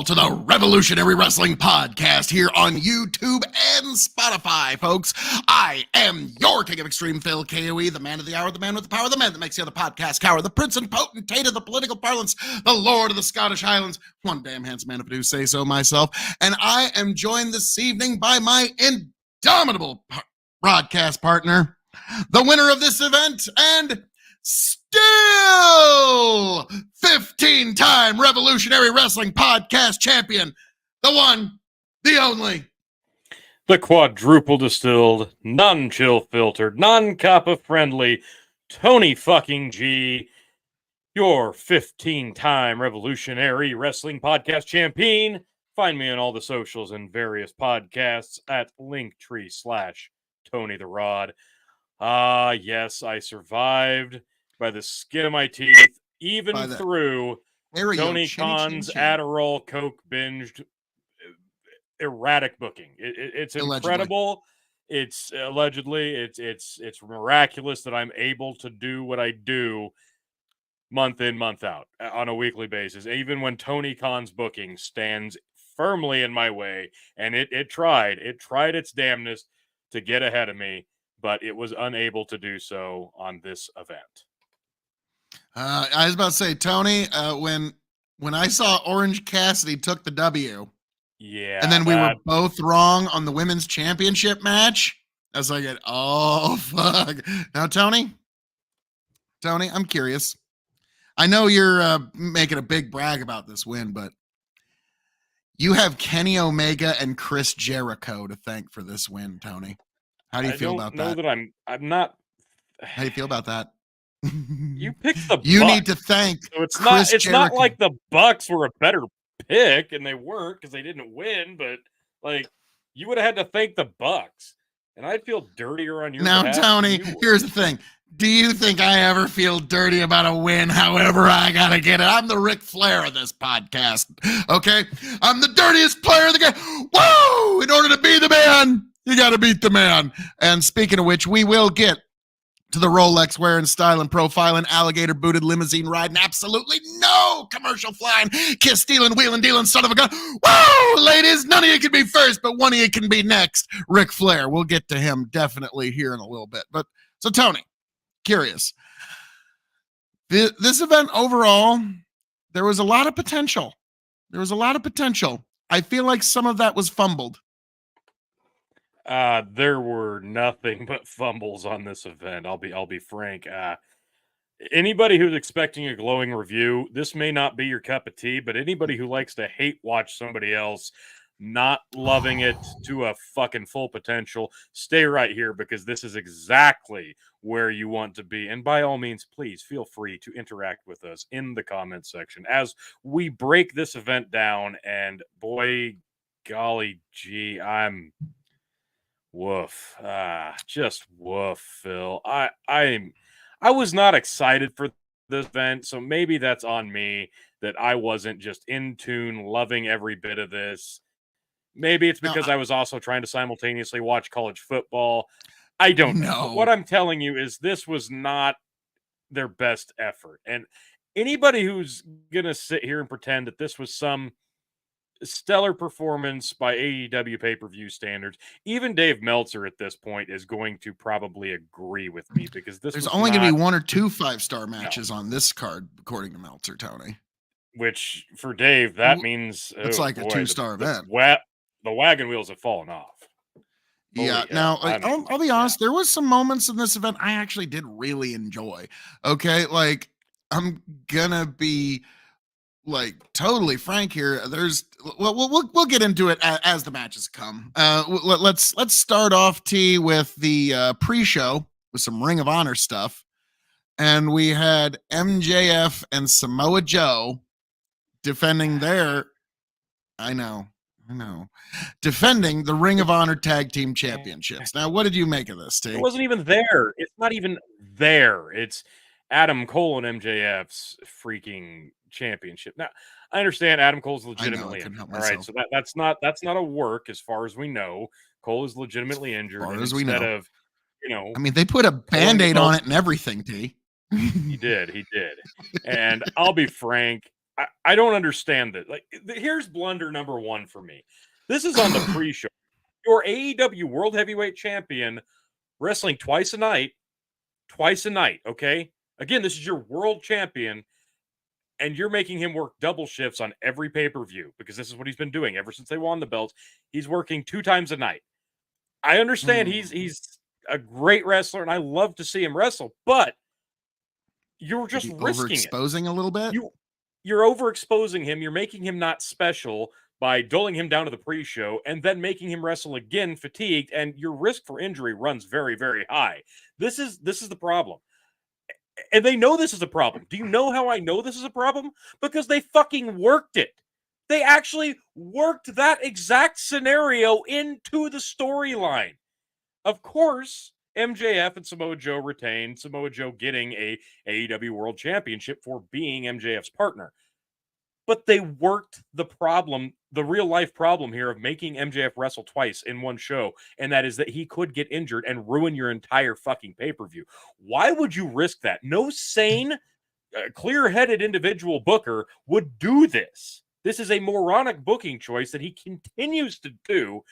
all to the Revolutionary Wrestling Podcast here on YouTube and Spotify, folks. I am your King of Extreme, Phil KOE, the man of the hour, the man with the power, the man that makes the other podcast cower, the prince and potentate of the political parlance, the lord of the Scottish Highlands, one damn handsome man if I do say so myself. And I am joined this evening by my indomitable broadcast partner, the winner of this event, and still 15-time Revolutionary Wrestling Podcast champion, the one, the only, the quadruple distilled, non-chill filtered, non-kappa friendly, Tony fucking G, your 15-time Revolutionary Wrestling Podcast champion. Find me on all the socials and various podcasts at Linktree/Tony the Rod. Yes, I survived by the skin of my teeth, even through Tony Khan's Adderall Coke binged erratic booking. It's incredible. It's allegedly it's miraculous that I'm able to do what I do month in, month out on a weekly basis, even when Tony Khan's booking stands firmly in my way, and it tried its damnness to get ahead of me, but it was unable to do so on this event. I was about to say, Tony, when I saw Orange Cassidy took the W, and then we were both wrong on the women's championship match, I was like, oh, fuck. Now, Tony, I'm curious. I know you're making a big brag about this win, but you have Kenny Omega and Chris Jericho to thank for this win, Tony. How do you feel about that? I don't know that I'm not. How do you feel about that? You picked the You Bucks. Need to thank so it's Chris not. It's Jericho. not like the Bucks were a better pick, and they weren't because they didn't win. But like, you would have had to thank the Bucks, and I'd feel dirtier on your now, behalf. Tony. Here's the thing. Do you think I ever feel dirty about a win? However, I gotta get it. I'm the Ric Flair of this podcast. Okay, I'm the dirtiest player in the game. Woo! In order to be the man, you gotta beat the man. And speaking of which, we will get to the Rolex wearing, style and profiling, alligator booted, limousine riding, absolutely no commercial flying, kiss stealing, wheeling, dealing, son of a gun. Woo! Ladies, none of you can be first, but one of you can be next. Ric Flair. We'll get to him definitely here in a little bit. But so, Tony, curious. This event overall, there was a lot of potential. I feel like some of that was fumbled. There were nothing but fumbles on this event. I'll be frank. Anybody who's expecting a glowing review, this may not be your cup of tea, but anybody who likes to hate watch somebody else not loving it to a fucking full potential, stay right here because this is exactly where you want to be. And by all means, please feel free to interact with us in the comments section as we break this event down. And boy, golly gee, I'm woof. Just woof, Phil. I was not excited for this event, so maybe that's on me that I wasn't just in tune, loving every bit of this. Maybe it's because I was also trying to simultaneously watch college football. I don't know. But what I'm telling you is this was not their best effort. And anybody who's going to sit here and pretend that this was some stellar performance by AEW pay-per-view standards, even Dave Meltzer at this point is going to probably agree with me because there's only going to be 1 or 2 5-star matches on this card, according to Meltzer, Tony. Which for Dave, that means it's like a 2-star event. The wagon wheels have fallen off. Yeah. Now, I'll be honest. There was some moments in this event I actually did really enjoy. Okay. Like, I'm gonna be like totally frank here. We'll get into it as the matches come. Let's start off, T, with the pre-show with some Ring of Honor stuff. And we had MJF and Samoa Joe defending their, defending the Ring of Honor Tag Team Championships. Now, what did you make of this, T? It wasn't even there. It's not even there. It's Adam Cole and MJF's freaking championship. Now, I understand Adam Cole's legitimately injured. All right, so that's not a work as far as we know. Cole is legitimately injured. As far as we know. I mean, they put a Band-Aid on it and everything, T. He did. And I'll be frank, I don't understand that. Like, here's blunder number one for me. This is on the pre-show. Your AEW World Heavyweight Champion wrestling twice a night. Okay. Again, this is your world champion, and you're making him work double shifts on every pay-per-view because this is what he's been doing ever since they won the belts. He's working 2 times a night. I understand he's a great wrestler, and I love to see him wrestle, but you're just risking it. Overexposing a little bit. You're overexposing him. You're making him not special by dulling him down to the pre-show and then making him wrestle again fatigued, and your risk for injury runs very, very high. This is the problem. And they know this is a problem. Do you know how I know this is a problem? Because they fucking worked it. They actually worked that exact scenario into the storyline. Of course, MJF and Samoa Joe retained, Samoa Joe getting a AEW World Championship for being MJF's partner. But they worked the problem, the real life problem here of making MJF wrestle twice in one show, and that is that he could get injured and ruin your entire fucking pay-per-view. Why would you risk that? No sane, clear-headed individual booker would do this. This is a moronic booking choice that he continues to do,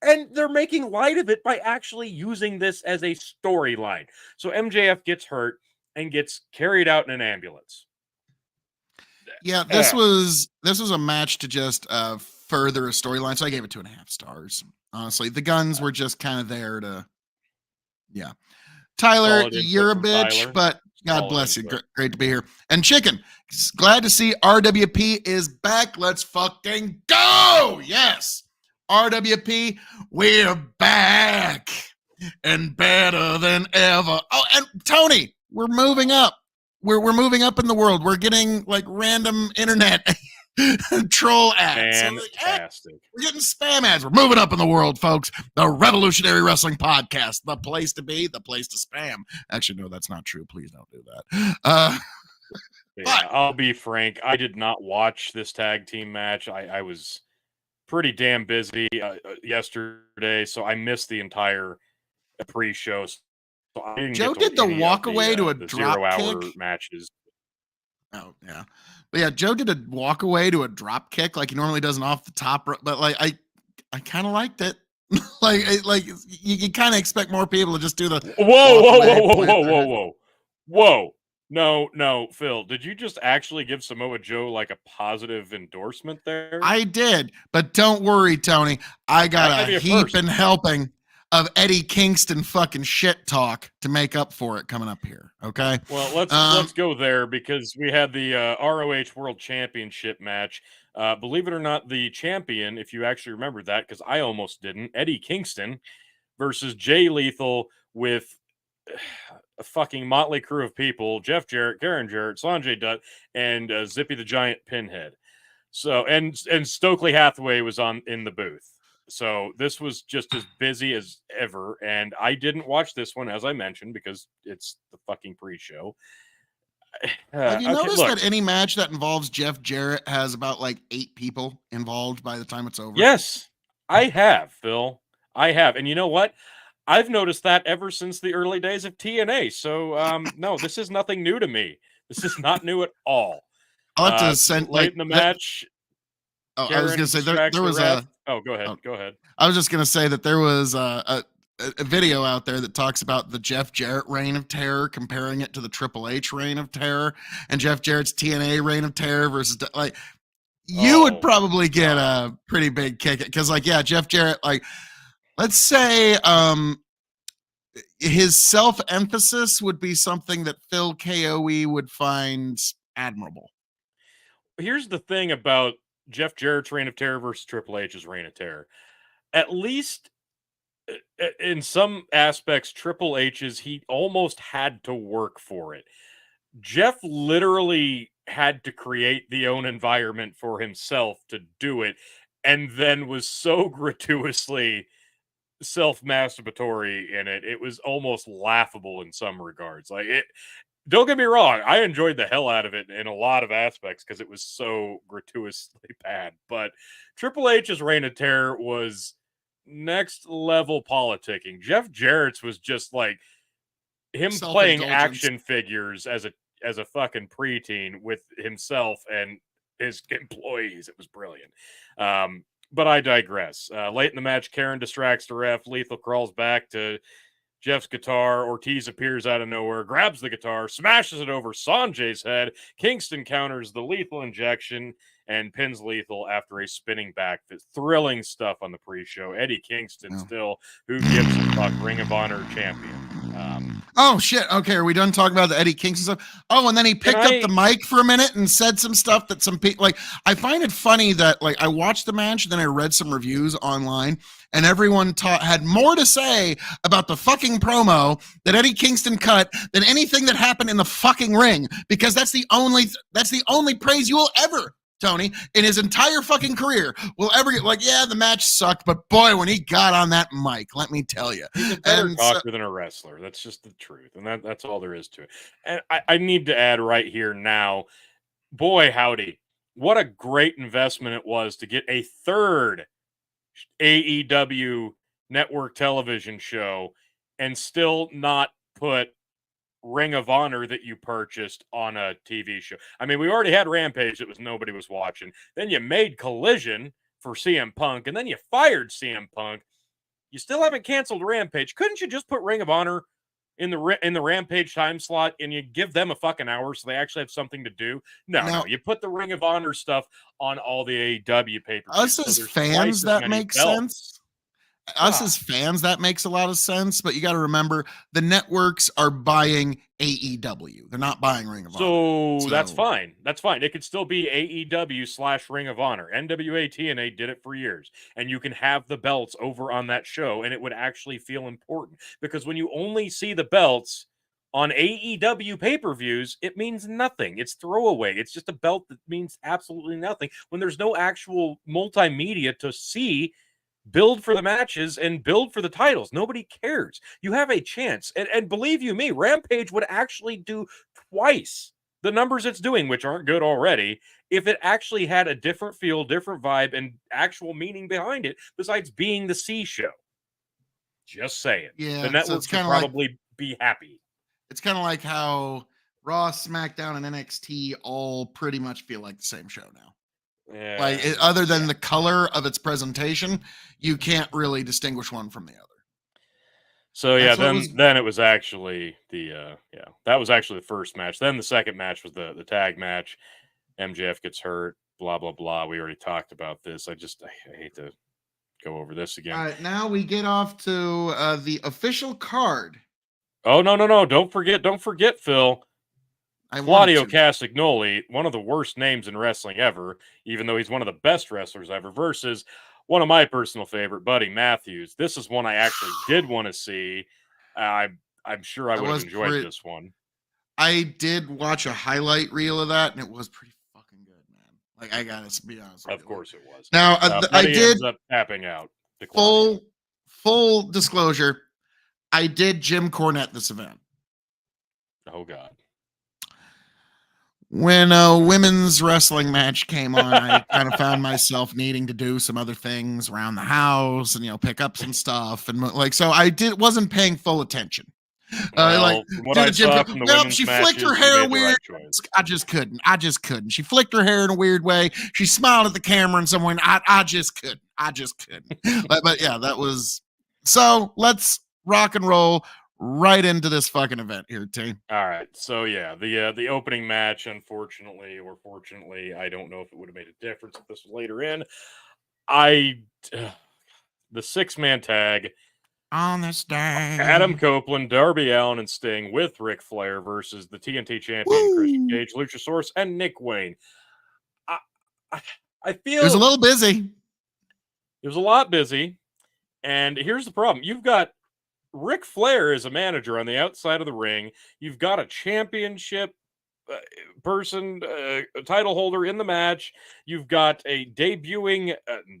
and they're making light of it by actually using this as a storyline. So MJF gets hurt and gets carried out in an ambulance. Yeah, this was a match to just further a storyline. So I gave it 2.5 stars. Honestly, the Guns were just kind of there to, yeah. Tyler, you're a bitch, Tyler. But God bless you. Great to be here. And Chicken, glad to see RWP is back. Let's fucking go. Yes, RWP, we're back and better than ever. Oh, and Tony, we're moving up. We're moving up in the world. We're getting like random internet troll ads. Fantastic. We're getting spam ads. We're moving up in the world, folks. The Revolutionary Wrestling Podcast, the place to be, the place to spam. Actually, no, that's not true. Please don't do that. Yeah, I'll be frank. I did not watch this tag team match. I was pretty damn busy yesterday, so I missed the entire pre-show. So Joe did the walk away to a drop 0-hour kick matches. Oh yeah, but yeah, Joe did a walk away to a drop kick like he normally does an off the top. But like I kind of liked it. like you kind of expect more people to just do the whoa. No, Phil, did you just actually give Samoa Joe like a positive endorsement there? I did, but don't worry, Tony. I got a heap and helping of Eddie Kingston fucking shit talk to make up for it coming up here. Okay. Well, let's go there because we had the ROH World Championship match. Believe it or not, the champion, if you actually remember that, because I almost didn't, Eddie Kingston versus Jay Lethal with a fucking motley crew of people: Jeff Jarrett, Karen Jarrett, Sanjay Dutt, and Zippy the Giant Pinhead. So and Stokely Hathaway was in the booth. So this was just as busy as ever, and I didn't watch this one, as I mentioned, because it's the fucking pre-show. Have you noticed that any match that involves Jeff Jarrett has about like 8 people involved by the time it's over? Yes, I have, Phil. I have. And you know what? I've noticed that ever since the early days of TNA. So, no, this is nothing new to me. This is not new at all. I'll have to send late in the match. I was going to say there was a... Oh, go ahead. Go ahead. I was just going to say that there was a video out there that talks about the Jeff Jarrett reign of terror, comparing it to the Triple H reign of terror, and Jeff Jarrett's TNA reign of terror versus like you would probably get a pretty big kick because like, yeah, Jeff Jarrett, like let's say his self-emphasis would be something that Phil KOE would find admirable. Here's the thing about Jeff Jarrett's reign of terror versus Triple H's reign of terror. At least in some aspects, Triple H's, he almost had to work for it. Jeff literally had to create the own environment for himself to do it, and then was so gratuitously self-masturbatory in it. It was almost laughable in some regards. Like it. Don't get me wrong, I enjoyed the hell out of it in a lot of aspects because it was so gratuitously bad. But Triple H's reign of terror was next level politicking. Jeff Jarrett's was just like him playing action figures as a fucking preteen with himself and his employees. It was brilliant. But I digress. Late in the match, Karen distracts the ref. Lethal crawls back to Jeff's guitar. Ortiz appears out of nowhere, grabs the guitar, smashes it over Sanjay's head. Kingston counters the lethal injection and pins Lethal after a spinning back fist. Thrilling stuff on the pre-show. Eddie Kingston still, who gives a fuck, Ring of Honor champion. Oh shit! Okay, are we done talking about the Eddie Kingston stuff? Oh, and then he picked up the mic for a minute and said some stuff that some people like. I find it funny that like I watched the match, then I read some reviews online, and everyone had more to say about the fucking promo that Eddie Kingston cut than anything that happened in the fucking ring, because that's the only praise you will ever, Tony, in his entire fucking career will ever get. Like, yeah, the match sucked, but boy, when he got on that mic, let me tell you, he's a better talker than a wrestler. That's just the truth, and that's all there is to it. And I need to add right here now, boy howdy, what a great investment it was to get a third AEW network television show and still not put Ring of Honor that you purchased on a TV show. I mean, we already had Rampage that nobody was watching. Then you made Collision for CM Punk, and then you fired CM Punk. You still haven't canceled Rampage. Couldn't you just put Ring of Honor in the Rampage time slot and you give them a fucking hour so they actually have something to do? No. You put the Ring of Honor stuff on all the AEW papers. Us as fans, that makes sense. Us as fans, that makes a lot of sense, but you got to remember the networks are buying AEW. They're not buying Ring of Honor. So that's fine. That's fine. It could still be AEW / Ring of Honor. NWA TNA did it for years. And you can have the belts over on that show, and it would actually feel important. Because when you only see the belts on AEW pay-per-views, it means nothing. It's throwaway. It's just a belt that means absolutely nothing when there's no actual multimedia to see, build for the matches and build for the titles. Nobody cares. You have a chance. And believe you me, Rampage would actually do twice the numbers it's doing, which aren't good already, if it actually had a different feel, different vibe, and actual meaning behind it, besides being the C show. Just saying. Yeah, the networks would probably be happy. It's kind of like how Raw, SmackDown, and NXT all pretty much feel like the same show now. Yeah. Like, other than the color of its presentation, you can't really distinguish one from the other. So yeah, then it was actually that was actually the first match. Then the second match was the tag match. MJF gets hurt, blah blah blah. We already talked about this. I hate to go over this again. All right, now we get off to the official card. Oh no! Don't forget, Phil. Claudio Castagnoli, one of the worst names in wrestling ever, even though he's one of the best wrestlers ever, versus one of my personal favorite, Buddy Matthews. This is one I actually did want to see. I'm sure I would have enjoyed this one. I did watch a highlight reel of that, and it was pretty fucking good, man. Like, I gotta be honest with you. Of course it was. Now, I did ends up tapping out. Full disclosure, I did Jim Cornette this event. Oh, God. When a women's wrestling match came on, I kind of found myself needing to do some other things around the house and, pick up some stuff. And so I wasn't paying full attention. She flicked her hair weird. I just couldn't. She flicked her hair in a weird way. She smiled at the camera in some way. I just couldn't. but yeah, that was. So let's rock and roll right into this fucking event here, T. All right. So yeah, the opening match, unfortunately or fortunately, I don't know if it would have made a difference if this was later in. The 6-man tag on this day, Adam Copeland, Darby Allin, and Sting with Ric Flair versus the TNT champion Christian Cage, Luchasaurus, and Nick Wayne. I feel it was a little busy. It was a lot busy, and here's the problem: you've got Ric Flair as a manager on the outside of the ring. You've got a championship person, a title holder in the match. You've got a debuting,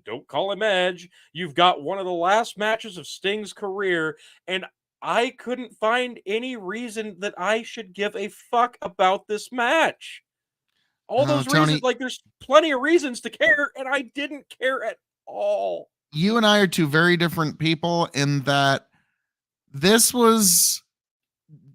don't call him Edge. You've got one of the last matches of Sting's career, and I couldn't find any reason that I should give a fuck about this match. All those reasons, Tony, there's plenty of reasons to care, and I didn't care at all. You and I are two very different people in that this was,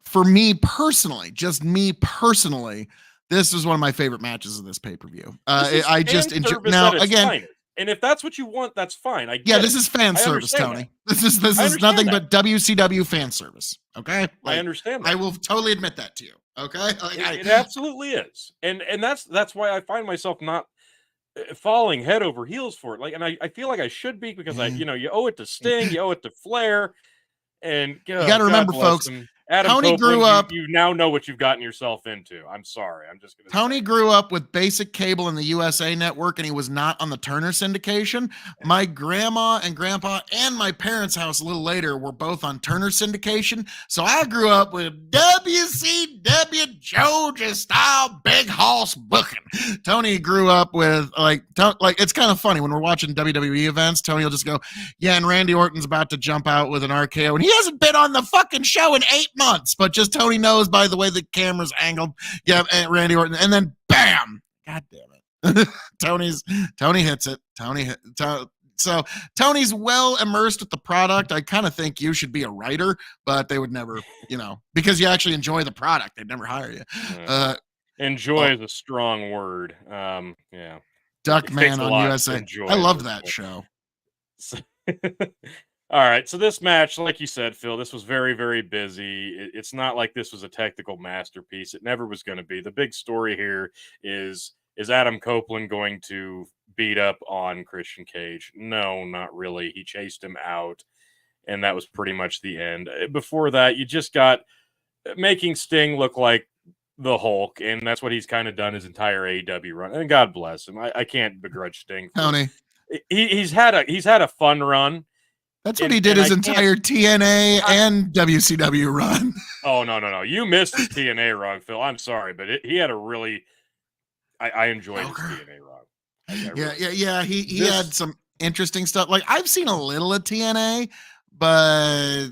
for me personally, just me personally, this was one of my favorite matches of this pay-per-view. This is I just fan enjoy. service Now at its again, finest. And if that's what you want, that's fine. I get yeah, it. this is fan I service, understand Tony. that. This I is understand nothing that. but WCW fan service. Okay, I understand that. I will totally admit that to you. Okay, It absolutely is, and that's why I find myself not falling head over heels for it. Like, and I feel like I should be because you owe it to Sting, you owe it to Flair, and you got to God remember, bless folks. him. Adam Tony Copeland, grew up. you now know what you've gotten yourself into. I'm sorry. I'm just going to Tony say. grew up with basic cable in the USA Network, and he was not on the Turner syndication. My grandma and grandpa and my parents' house a little later were both on Turner syndication. So I grew up with WCW Georgia style big hoss booking. Tony grew up with like it's kind of funny when we're watching WWE events. Tony will just go, "Yeah, and Randy Orton's about to jump out with an RKO, and he hasn't been on the fucking show in 8 months." But just Tony knows by the way the camera's angled. Yeah, and Randy Orton, and then bam! God damn it, Tony hits it. So Tony's well immersed with the product. I kind of think you should be a writer, but they would never, because you actually enjoy the product, they'd never hire you. Enjoy is a strong word. Yeah, Duckman on USA. I love that show. All right, so this match, like you said, Phil, this was very, very busy. It's not like this was a technical masterpiece. It never was going to be. The big story here is Adam Copeland going to beat up on Christian Cage? No, not really. He chased him out, and that was pretty much the end. Before that, you just got making Sting look like the Hulk, and that's what he's kind of done his entire AEW run. And God bless him. I can't begrudge Sting. Tony, he's had a fun run. That's what he did his entire TNA and WCW run. Oh, no. You missed his TNA run, Phil. I'm sorry, but he had a really... I enjoyed his TNA run. Yeah. He had some interesting stuff. Like, I've seen a little of TNA, but...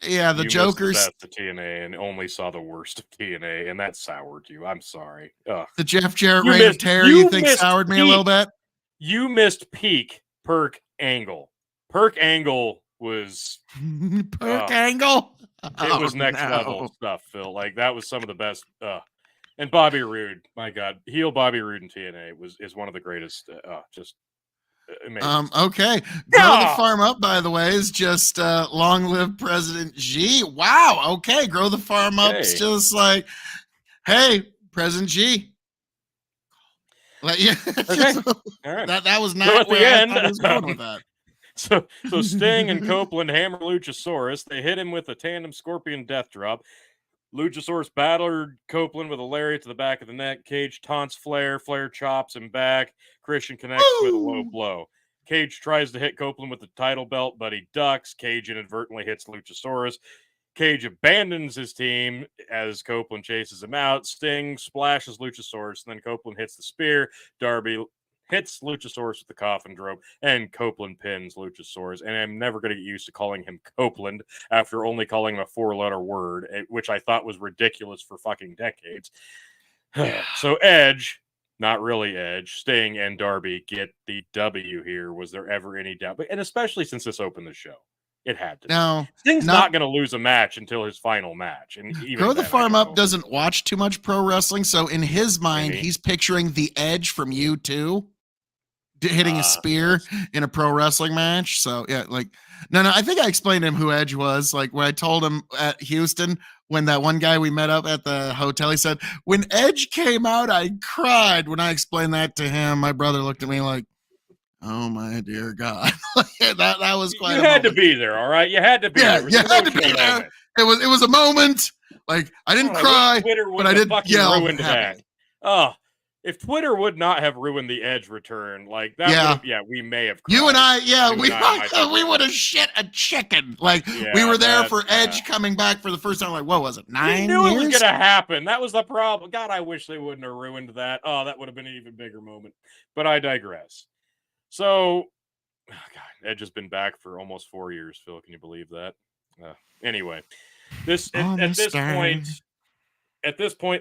Yeah, the Jokers. The TNA and only saw the worst of TNA, and that soured you. I'm sorry. Ugh. The Jeff Jarrett Reign of Terror, you think soured me a little bit? You missed peak Perk Angle. Perk Angle was Angle. It was next level stuff, Phil. Like, that was some of the best. And Bobby Roode, my God, heel Bobby Roode in TNA is one of the greatest. Just amazing. Okay, Grow the Farm Up, by the way, is just long live President G. Wow. Okay, Grow the Farm Up's just like, hey, President G. Like, yeah. Okay. All right. That was not at the end. I was going with that. So Sting and Copeland hammer Luchasaurus. They hit him with a tandem Scorpion Death Drop. Luchasaurus battered Copeland with a lariat to the back of the neck. Cage taunts Flair. Flair chops him back. Christian connects with a low blow. Cage tries to hit Copeland with the title belt, but he ducks. Cage inadvertently hits Luchasaurus. Cage abandons his team as Copeland chases him out. Sting splashes Luchasaurus, and then Copeland hits the spear. Darby hits Luchasaurus with the coffin drop, and Copeland pins Luchasaurus. And I'm never going to get used to calling him Copeland after only calling him a 4-letter word, which I thought was ridiculous for fucking decades. So Edge, not really Edge, Sting and Darby get the W here. Was there ever any doubt? And especially since this opened the show. It had to. No, Sting's not going to lose a match until his final match. And even Grow the Farm Up doesn't watch too much pro wrestling, so in his mind, he's picturing the Edge from U2 hitting a spear in a pro wrestling match. So yeah, like no, I think I explained to him who Edge was. Like when I told him at Houston, when that one guy we met up at the hotel, he said, "When Edge came out, I cried." When I explained that to him, my brother looked at me like, "Oh my dear God!" that was quite. You had to be there, all right. You had to be there. You had to be there. It was a moment. Like I didn't cry, but I did yell. Ruined that. Oh, if Twitter would not have ruined the Edge return, like that, we may have. Cried. You and I, we would have shit a chicken. Like we were there for Edge coming back for the first time. Like, what was it? 9 years? You knew it was gonna happen. That was the problem. God, I wish they wouldn't have ruined that. Oh, that would have been an even bigger moment. But I digress. So, God, Edge has been back for almost 4 years, Phil. Can you believe that? Anyway, at this point in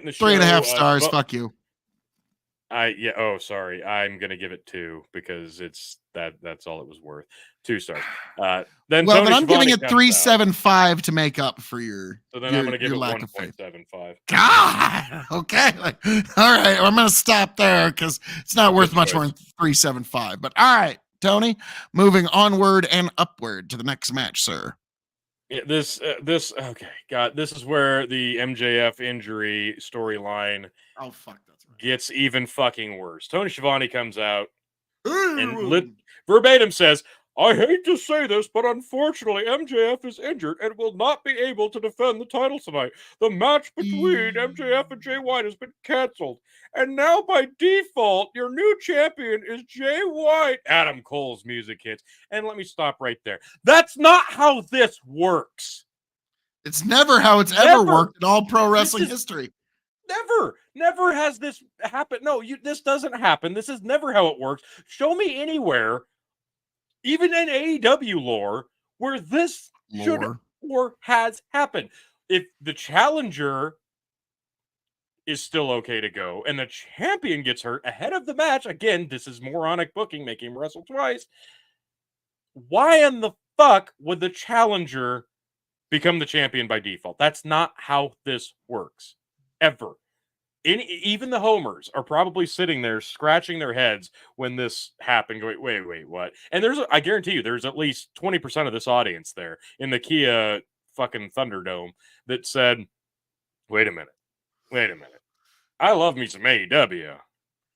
the show, 3.5 stars. Fuck you. Oh, sorry. I'm gonna give it 2 because that's all it was worth. 2 stars. Then Well, then Tony I'm giving Schiavone it comes out. 3.75 to make up for your So then I'm gonna give your it lack of faith. 1.75. God. Okay. Like, all right. I'm gonna stop there because it's not worth Good much more choice. than 3.75. But all right, Tony, moving onward and upward to the next match, sir. Yeah, this okay, God, this is where the MJF injury storyline Oh fuck, that's gets even fucking worse. Tony Schiavone comes out and right. verbatim says, "I hate to say this, but unfortunately, MJF is injured and will not be able to defend the title tonight. The match between MJF and Jay White has been canceled. And now, by default, your new champion is Jay White." Adam Cole's music hits. And let me stop right there. That's not how this works. It's never how it's ever Never. worked in all pro wrestling is- history. Never has this happened. No, this doesn't happen. This is never how it works. Show me anywhere, even in AEW lore, where this should Lore. or has happened. If the challenger is still okay to go and the champion gets hurt ahead of the match, again, this is moronic booking, making him wrestle twice. Why in the fuck would the challenger become the champion by default? That's not how this works. Ever. Even the homers are probably sitting there scratching their heads when this happened, going, wait, what? And I guarantee you, there's at least 20% of this audience there in the Kia fucking Thunderdome that said, wait a minute. I love me some AEW,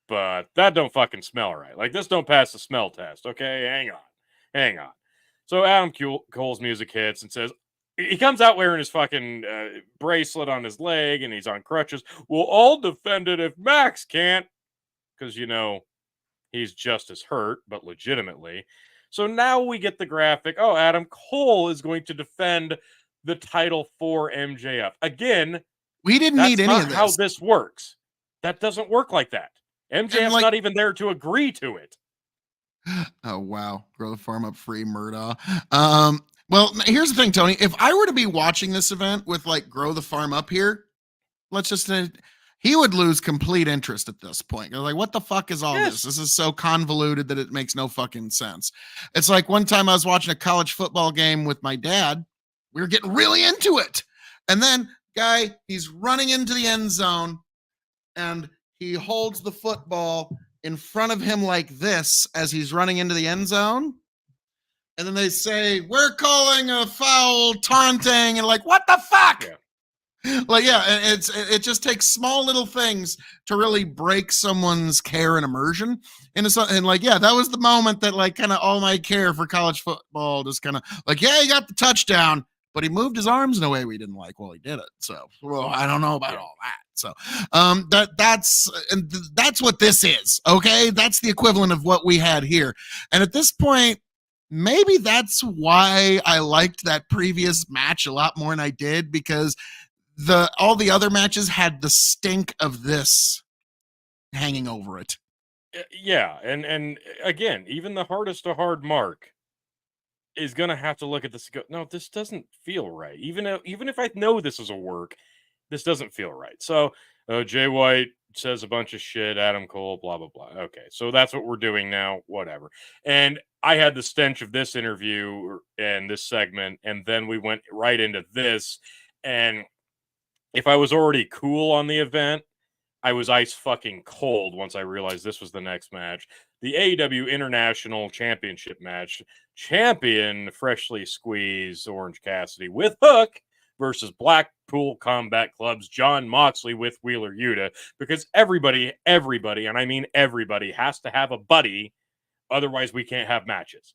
but that don't fucking smell right. Like, this don't pass the smell test, okay? Hang on. So Adam Cole's music hits and says, he comes out wearing his fucking bracelet on his leg and he's on crutches. We'll all defend it if Max can't, because, he's just as hurt, but legitimately. So now we get the graphic. Oh, Adam Cole is going to defend the title for MJF. Again, We didn't that's need any not of this. how this works. That doesn't work like that. MJF's not even there to agree to it. Oh wow, grow the farm up free, Murdaugh. Well, here's the thing, Tony. If I were to be watching this event with like grow the farm up here, let's just say he would lose complete interest at this point. Like, what the fuck is all this? This is so convoluted that it makes no fucking sense. It's like one time I was watching a college football game with my dad. We were getting really into it, and then he's running into the end zone, and he holds the football in front of him like this as he's running into the end zone. And then they say, we're calling a foul, taunting, and like, what the fuck? Yeah. Like, yeah, it just takes small little things to really break someone's care and immersion. And like, yeah, that was the moment that like kind of all my care for college football just kind of like, yeah, he got the touchdown, but he moved his arms in a way we didn't like while he did it. So, well, I don't know about all that. So, that's what this is. Okay, that's the equivalent of what we had here. And at this point, maybe that's why I liked that previous match a lot more than I did, because all the other matches had the stink of this hanging over it. Yeah, and again, even the hardest to hard mark is gonna have to look at this and go, no, this doesn't feel right. Even if I know this is a work, this doesn't feel right. So Jay White says a bunch of shit, Adam Cole, blah blah blah. Okay, so that's what we're doing now. Whatever. And I had the stench of this interview and this segment, and then we went right into this. And if I was already cool on the event, I was ice fucking cold once I realized this was the next match. The AEW International Championship match. Champion freshly squeezed Orange Cassidy with Hook versus Blackpool Combat Club's John Moxley with Wheeler Yuta. Because everybody, and I mean everybody, has to have a buddy. Otherwise, we can't have matches.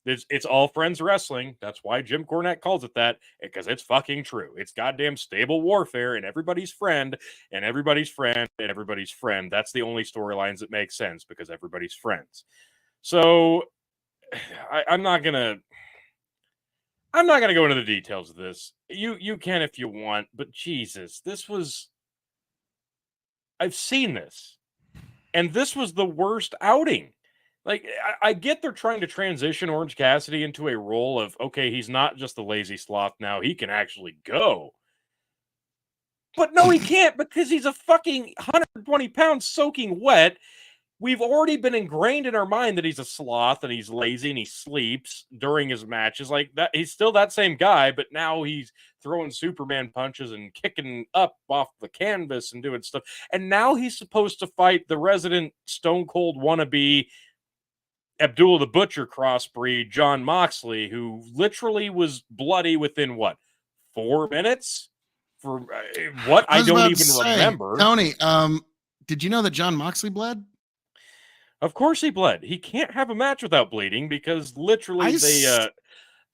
It's all friends wrestling. That's why Jim Cornette calls it that, because it's fucking true. It's goddamn stable warfare, and everybody's friend, and everybody's friend, and everybody's friend. That's the only storylines that make sense, because everybody's friends. So I'm not gonna go into the details of this. You can if you want, but Jesus, I've seen this, and this was the worst outing. Like, I get they're trying to transition Orange Cassidy into a role of, okay, he's not just the lazy sloth now, he can actually go. But no, he can't because he's a fucking 120 pounds soaking wet. We've already been ingrained in our mind that he's a sloth and he's lazy and he sleeps during his matches. Like that, he's still that same guy, but now he's throwing Superman punches and kicking up off the canvas and doing stuff. And now he's supposed to fight the resident Stone Cold wannabe Abdullah the Butcher crossbreed, John Moxley, who literally was bloody within what, 4 minutes? For what I don't even remember. Tony, did you know that John Moxley bled? Of course he bled. He can't have a match without bleeding because literally I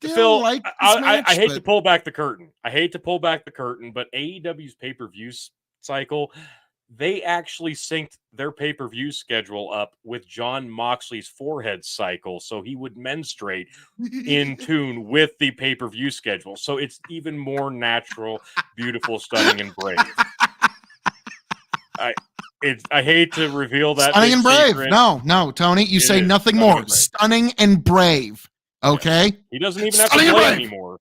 Phil, like I hate to pull back the curtain. I hate to pull back the curtain, but AEW's pay-per-view cycle, they actually synced their pay-per-view schedule up with John Moxley's forehead cycle, so he would menstruate in tune with the pay-per-view schedule. So it's even more natural, beautiful, stunning, and brave. I hate to reveal that. Stunning and brave. Secret. No, Tony, you say nothing more. Stunning and brave. Okay. Yes. He doesn't even have to play anymore.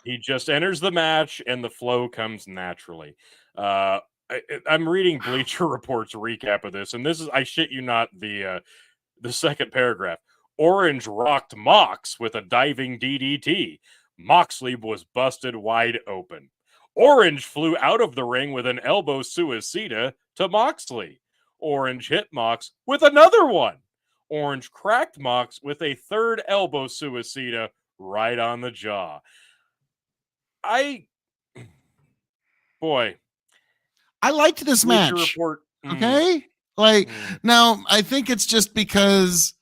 he just enters the match and the flow comes naturally. I'm reading Bleacher Report's recap of this, and this is, I shit you not, the second paragraph. Orange rocked Mox with a diving DDT. Moxley was busted wide open. Orange flew out of the ring with an elbow suicida to Moxley. Orange hit Mox with another one. Orange cracked Mox with a third elbow suicida right on the jaw. I liked this match. Okay? Now, I think it's just because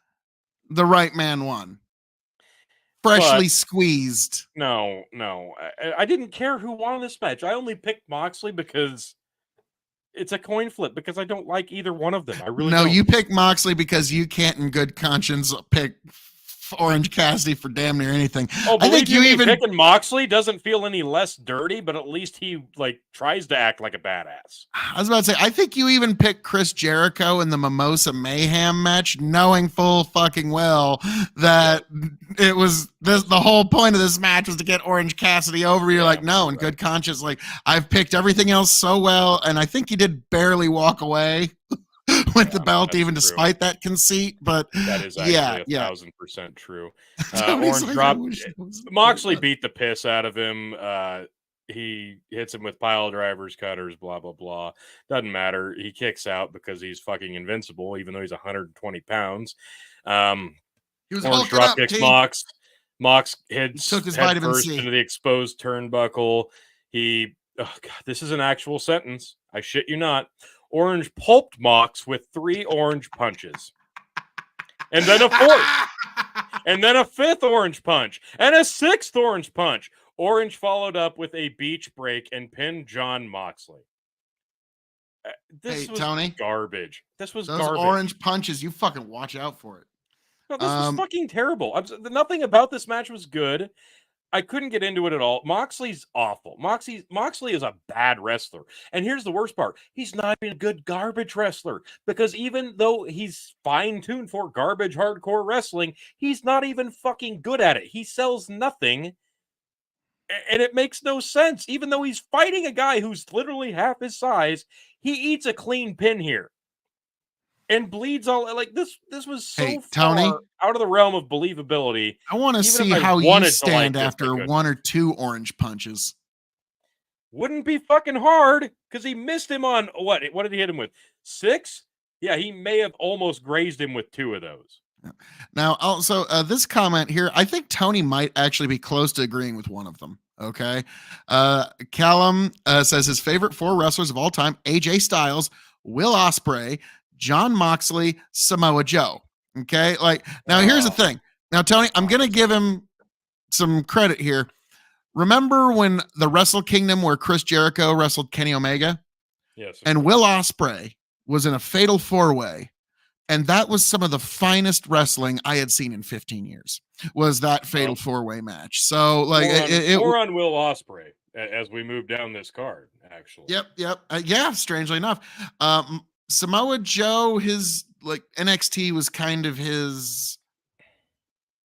the right man won. Freshly squeezed. No. I didn't care who won this match. I only picked Moxley because it's a coin flip, because I don't like either one of them. I really don't. You pick Moxley because you can't in good conscience pick Orange Cassidy for damn near anything. Oh, I think you even picking Moxley doesn't feel any less dirty, but at least he tries to act like a badass. I was about to say, I think you even picked Chris Jericho in the Mimosa Mayhem match, knowing full fucking well that it was the whole point of this match was to get Orange Cassidy over. You're like, no, in good conscience, I've picked everything else so well, and I think you did barely walk away with the belt, even despite that conceit. But that is actually 1,000% true. Orange dropped. Moxley beat the piss out of him. He hits him with pile drivers, cutters, blah blah blah. Doesn't matter. He kicks out because he's fucking invincible, even though he's 120 pounds. He was Orange drop kicks Mox. Mox took his vitamin first C into the exposed turnbuckle. This is an actual sentence. I shit you not. Orange pulped Mox with 3 orange punches. And then a 4th. And then a 5th orange punch. And a 6th orange punch. Orange followed up with a beach break and pinned John Moxley. This was Tony, garbage. This was those garbage. Orange punches, you fucking watch out for it. No, this was fucking terrible. Nothing about this match was good. I couldn't get into it at all. Moxley's awful. Moxley is a bad wrestler. And here's the worst part. He's not even a good garbage wrestler, because even though he's fine-tuned for garbage hardcore wrestling, he's not even fucking good at it. He sells nothing, and it makes no sense. Even though he's fighting a guy who's literally half his size, he eats a clean pin here and bleeds all this was so Tony, far out of the realm of believability. I want to see how you stand after 1 or 2 orange punches. Wouldn't be fucking hard, because he missed him on what did he hit him with? 6? Yeah, he may have almost grazed him with 2 of those. Now, also, this comment here, I think Tony might actually be close to agreeing with one of them. Okay. Callum says his favorite 4 wrestlers of all time: AJ Styles, Will Ospreay, John Moxley, Samoa Joe. Okay. Now here's the thing. Now, Tony, I'm going to give him some credit here. Remember when the Wrestle Kingdom, where Chris Jericho wrestled Kenny Omega? Yes. And Will Ospreay was in a fatal 4-way. And that was some of the finest wrestling I had seen in 15 years, was that fatal 4-way match. So more on Will Ospreay as we move down this card, actually. Yep. Strangely enough. Samoa Joe, his NXT was kind of his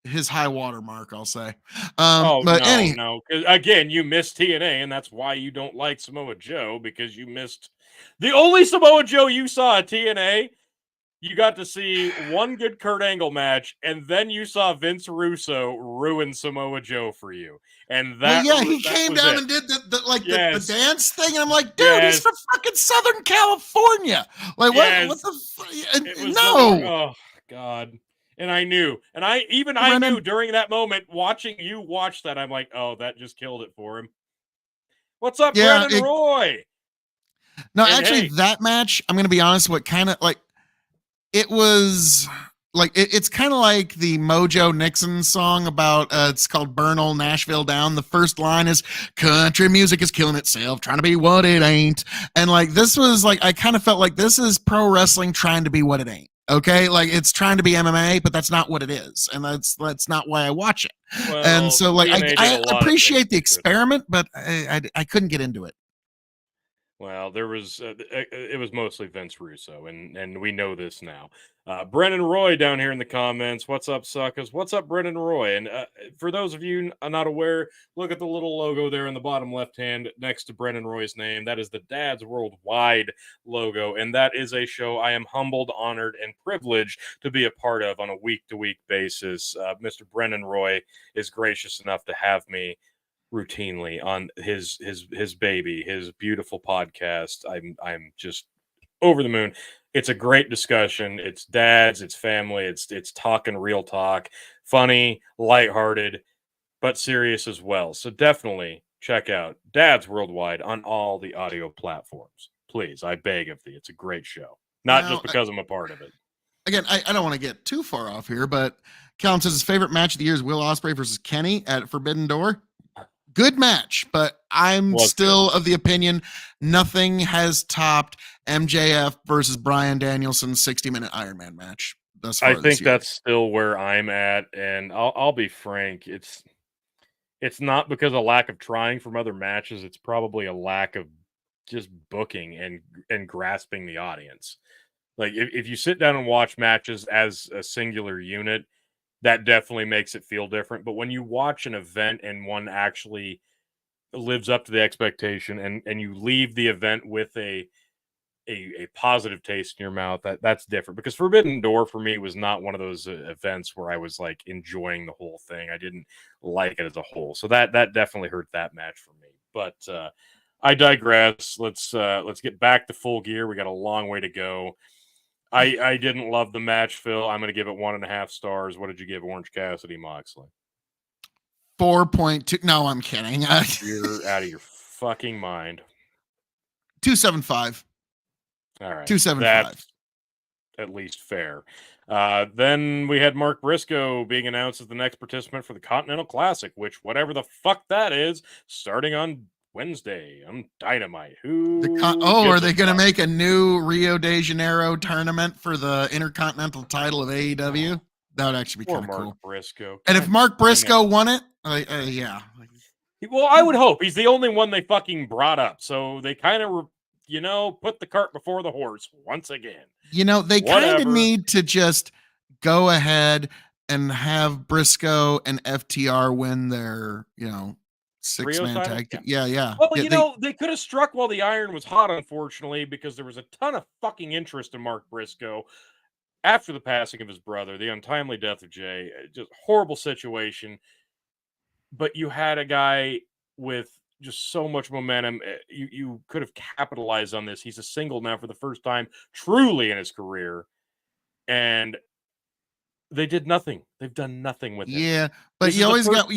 his high water mark, I'll say. Oh, But no. 'Cause again, you missed TNA, and that's why you don't like Samoa Joe, because you missed the only Samoa Joe you saw at TNA. You got to see one good Kurt Angle match, and then you saw Vince Russo ruin Samoa Joe for you, and well, yeah, he that came was down it. and did the Yes, dance thing, and I'm like, dude, he's yes, from fucking Southern California. Like, what yes. the It was the no, oh god. And I knew, and I knew Brennan. during that moment, watching you watch that, I'm like, oh, that just killed it for him. What's up, Yeah, Brennan Roy? no, And actually, hey, that match, I'm gonna be honest, what kind of like it was like it's kind of like the Mojo Nixon song about it's called Burn Old Nashville Down. The first line is country music is killing itself, trying to be what it ain't. And like this was like I kind of felt like this is pro wrestling trying to be what it ain't. Okay, like it's trying to be MMA, but that's not what it is, and that's not why I watch it. And well, so like TNA did a I lot of things appreciate the they couldn't. experiment, but I couldn't get into it. Well, there was it was mostly Vince Russo, and we know this now. Brennan Roy down here in the comments. What's up, suckers? What's up, Brennan Roy? And for those of you not aware, look at the little logo there in the bottom left hand next to Brennan Roy's name. That is the Dad's Worldwide logo, and that is a show I am humbled, honored, and privileged to be a part of on a week-to-week basis. Mr. Brennan Roy is gracious enough to have me routinely on his baby, his beautiful podcast. I'm just over the moon. It's a great discussion. It's dads, it's family, it's talking real talk, funny, lighthearted, but serious as well. So definitely check out Dads Worldwide on all the audio platforms. Please, I beg of thee. It's a great show. Not Now, just because I'm a part of it. again, I don't want to get too far off here, but Callum says his favorite match of the year is Will Ospreay versus Kenny at Forbidden Door. Good match, but I'm Was still of the opinion nothing has topped MJF versus Bryan Danielson's 60-minute Iron Man match thus far I this think year. that's still where I'm at, and I'll be frank. It's not because of lack of trying from other matches. It's probably a lack of just booking and grasping the audience. Like if you sit down and watch matches as a singular unit, that definitely makes it feel different. But when you watch an event and one actually lives up to the expectation, and you leave the event with a positive taste in your mouth, that's different. Because Forbidden Door for me was not one of those events where I was like enjoying the whole thing. I didn't like it as a whole, so that definitely hurt that match for me. But I digress. Let's get back to Full Gear. We got a long way to go. I didn't love the match, Phil. I'm going to give it 1.5 stars. What did you give Orange Cassidy Moxley? 4.2. No, I'm kidding. You're out of your fucking mind. 275. All right, 275. that's at least fair. Then we had Mark Briscoe being announced as the next participant for the Continental Classic, which, whatever the fuck that is, starting on Wednesday on Dynamite. Are they going to make a new Rio de Janeiro tournament for the Intercontinental title of AEW? That would actually be kind of cool. Briscoe. And if Mark Briscoe won it, yeah. Well, I would hope. He's the only one they fucking brought up. So they kind of, put the cart before the horse once again. They kind of need to just go ahead and have Briscoe and FTR win their, 6-man tag team. Yeah. Well, they could have struck while the iron was hot, unfortunately, because there was a ton of fucking interest in Mark Briscoe after the passing of his brother, the untimely death of Jay. Just horrible situation. But you had a guy with just so much momentum. You could have capitalized on this. He's a single now for the first time truly in his career. And they did nothing. They've done nothing with him. Yeah, but you always got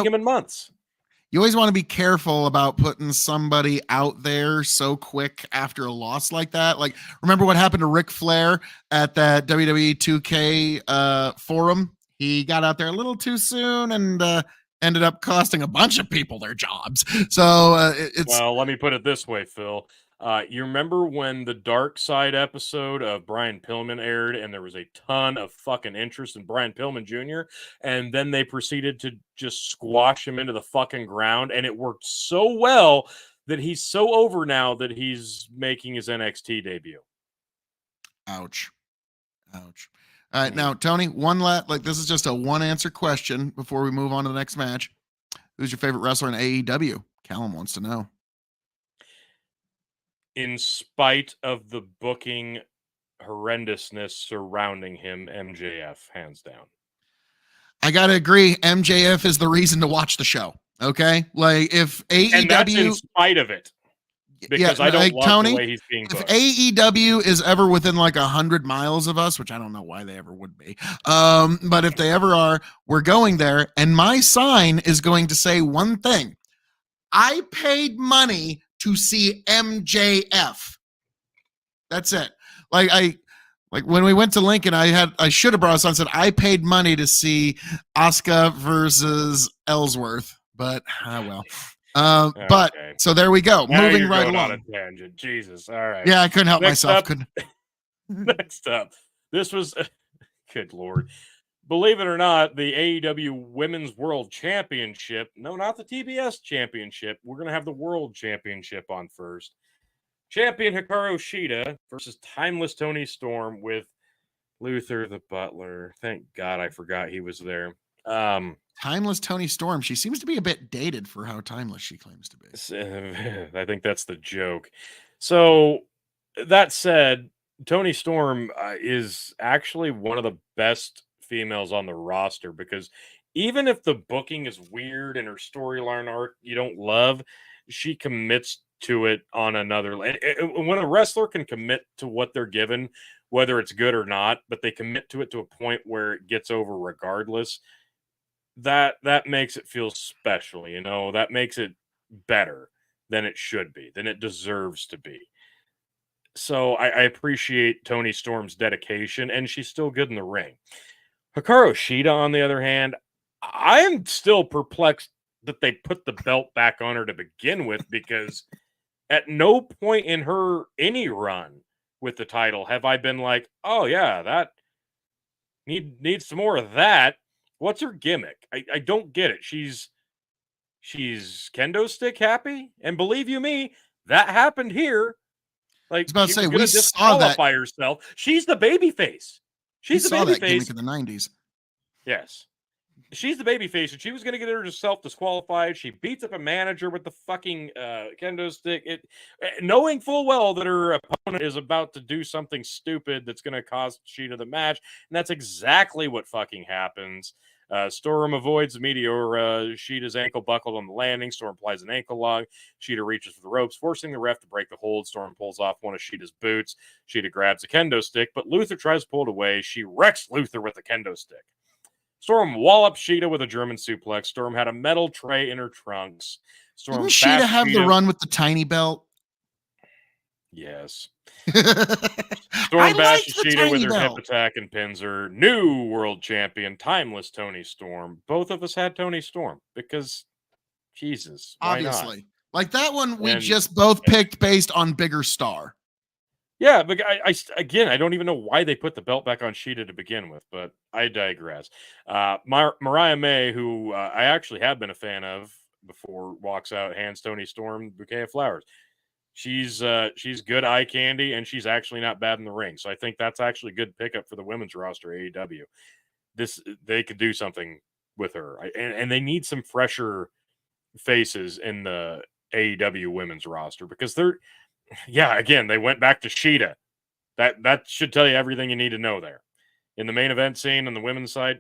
him in months. You always want to be careful about putting somebody out there so quick after a loss like that. Like, remember what happened to Ric Flair at that WWE 2K forum? He got out there a little too soon and ended up costing a bunch of people their jobs. So it's... Well, let me put it this way, Phil. You remember when the Dark Side episode of Brian Pillman aired, and there was a ton of fucking interest in Brian Pillman Jr., and then they proceeded to just squash him into the fucking ground, and it worked so well that he's so over now that he's making his NXT debut. Ouch. All right, now Tony, this is just a one answer question before we move on to the next match. Who's your favorite wrestler in AEW? Callum wants to know. In spite of the booking horrendousness surrounding him, MJF, hands down. I gotta agree. MJF is the reason to watch the show. Okay, like if AEW, and that's in spite of it, because I don't love Tony, the way he's being booked. If AEW is ever within like 100 miles of us, which I don't know why they ever would be, but if they ever are, we're going there, and my sign is going to say one thing: I paid money to see MJF. That's it. Like when we went to Lincoln, I should have brought us on and said I paid money to see Asuka versus Ellsworth, but well. Okay. But so there we go. Now moving you're right going along. On a tangent. Jesus. All right. Yeah, I couldn't help myself. Next up, this was good Lord. Believe it or not, the AEW Women's World Championship. No, not the TBS Championship. We're going to have the World Championship on first. Champion Hikaru Shida versus Timeless Tony Storm with Luther the Butler. Thank God I forgot he was there. Timeless Tony Storm. She seems to be a bit dated for how timeless she claims to be. I think that's the joke. So that said, Tony Storm is actually one of the best females on the roster, because even if the booking is weird and her storyline arc you don't love, she commits to it on another. When a wrestler can commit to what they're given, whether it's good or not, but they commit to it to a point where it gets over regardless, that makes it feel special. That makes it better than it should be, than it deserves to be. So I appreciate Tony Storm's dedication, and she's still good in the ring. Hikaru Shida, on the other hand, I am still perplexed that they put the belt back on her to begin with, because at no point in her any run with the title have I been like, oh yeah, that needs some more of that. What's her gimmick? I don't get it. She's kendo stick happy, and believe you me, that happened here. Like, I was about to say, we saw that. Herself. She's the baby face. She's the baby face. Gimmick in the 90s. Yes. She's the baby face, and she was going to get herself disqualified. She beats up a manager with the fucking kendo stick. Knowing full well that her opponent is about to do something stupid that's going to cost Shida the match, and that's exactly what fucking happens. Storm avoids the meteor. Shida's ankle buckled on the landing. Storm applies an ankle lock. Shida reaches for the ropes, forcing the ref to break the hold. Storm pulls off one of Shida's boots. Shida grabs a kendo stick, but Luther tries to pull it away. She wrecks Luther with a kendo stick. Storm wallops Shida with a German suplex. Storm had a metal tray in her trunks. Storm Didn't Shida have the run with the tiny belt? Yes. Storm bashes Shida with her hip attack and pins her. New world champion, Timeless Tony Storm. Both of us had Tony Storm because, Jesus, why obviously not? Like that one, we just both picked based on bigger star. Yeah, but I don't even know why they put the belt back on Shida to begin with, but I digress. Mariah May, who I actually have been a fan of before, walks out, hands Tony Storm bouquet of flowers. She's good eye candy, and she's actually not bad in the ring. So I think that's actually a good pickup for the women's roster, AEW. They could do something with her, and they need some fresher faces in the AEW women's roster, because they went back to Shida. That should tell you everything you need to know there. In the main event scene on the women's side,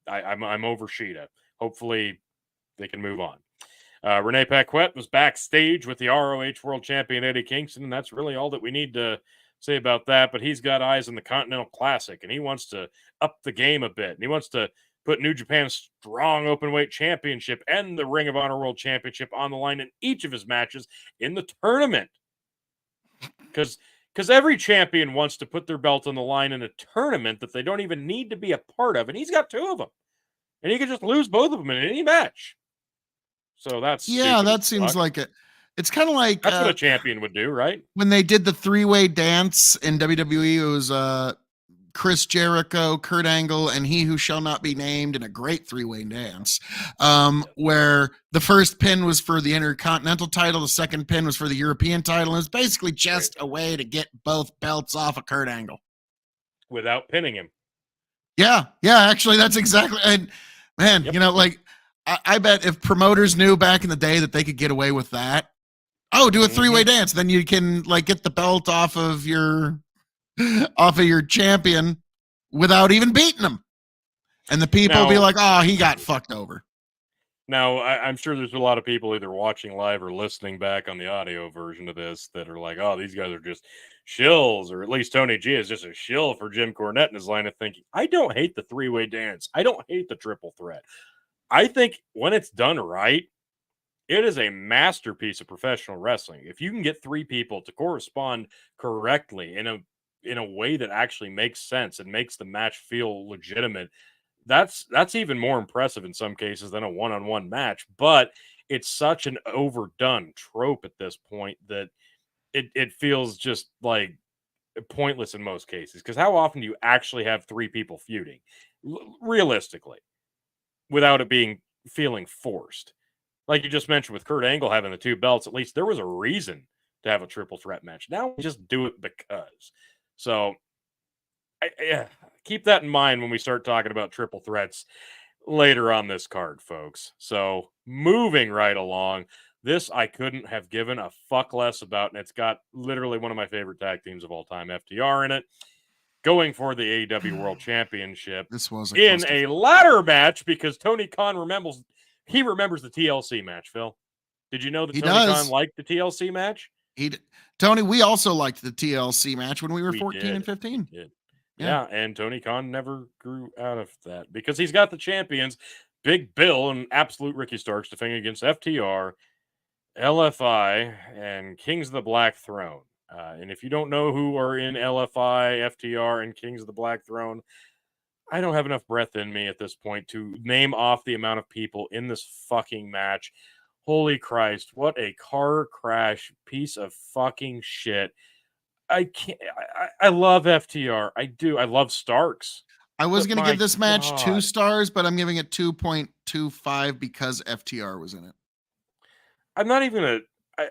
I'm over Shida. Hopefully they can move on. Renee Paquette was backstage with the ROH World Champion Eddie Kingston, and that's really all that we need to say about that. But he's got eyes on the Continental Classic, and he wants to up the game a bit, and he wants to put New Japan's strong openweight championship and the Ring of Honor World Championship on the line in each of his matches in the tournament. Because every champion wants to put their belt on the line in a tournament that they don't even need to be a part of, and he's got two of them, and he can just lose both of them in any match. So that seems like it. It's kind of like that's what a champion would do, right? When they did the three-way dance in WWE, it was Chris Jericho, Kurt Angle, and He Who Shall Not Be Named in a great three-way dance, where the first pin was for the Intercontinental title, the second pin was for the European title. It was basically just a way to get both belts off of Kurt Angle without pinning him. Yeah, actually, that's exactly. And man, Yep. you know, like I bet if promoters knew back in the day that they could get away with that, oh, do a three-way dance, then you can like get the belt off of your champion without even beating him, and the people will be Now, like, oh, he got fucked over. I'm sure there's a lot of people either watching live or listening back on the audio version of this that are like, oh, these guys are just shills, or at least Tony G is just a shill for Jim Cornette in his line of thinking. I don't hate the three-way dance. I don't hate the triple threat. I think when it's done right, it is a masterpiece of professional wrestling. If you can get three people to correspond correctly in a way that actually makes sense and makes the match feel legitimate, that's even more impressive in some cases than a one-on-one match. But it's such an overdone trope at this point that it feels just like pointless in most cases. Because how often do you actually have three people feuding realistically without it being feeling forced? Like you just mentioned with Kurt Angle having the two belts, at least there was a reason to have a triple threat match. Now we just do it because. So yeah, keep that in mind when we start talking about triple threats later on this card, folks. So moving right along, this I couldn't have given a fuck less about, and it's got literally one of my favorite tag teams of all time, FTR, in it, going for the AEW World Championship This was a in cluster. a ladder match because Tony Khan remembers the TLC match. Phil, did you know that He Tony Khan does. liked the TLC match? Tony, we also liked the TLC match when we were We 14 and did. 15. We did. Yeah. Yeah, and Tony Khan never grew out of that because he's got the champions, Big Bill and Absolute Ricky Starks, defending against FTR, LFI, and Kings of the Black Throne. And if you don't know who are in LFI, FTR, and Kings of the Black Throne, I don't have enough breath in me at this point to name off the amount of people in this fucking match. Holy Christ, what a car crash piece of fucking shit. I can't. I love FTR. I do. I love Starks. I was But going to give my this match 2 God, stars, but I'm giving it 2.25 because FTR was in it. I'm not even gonna. I,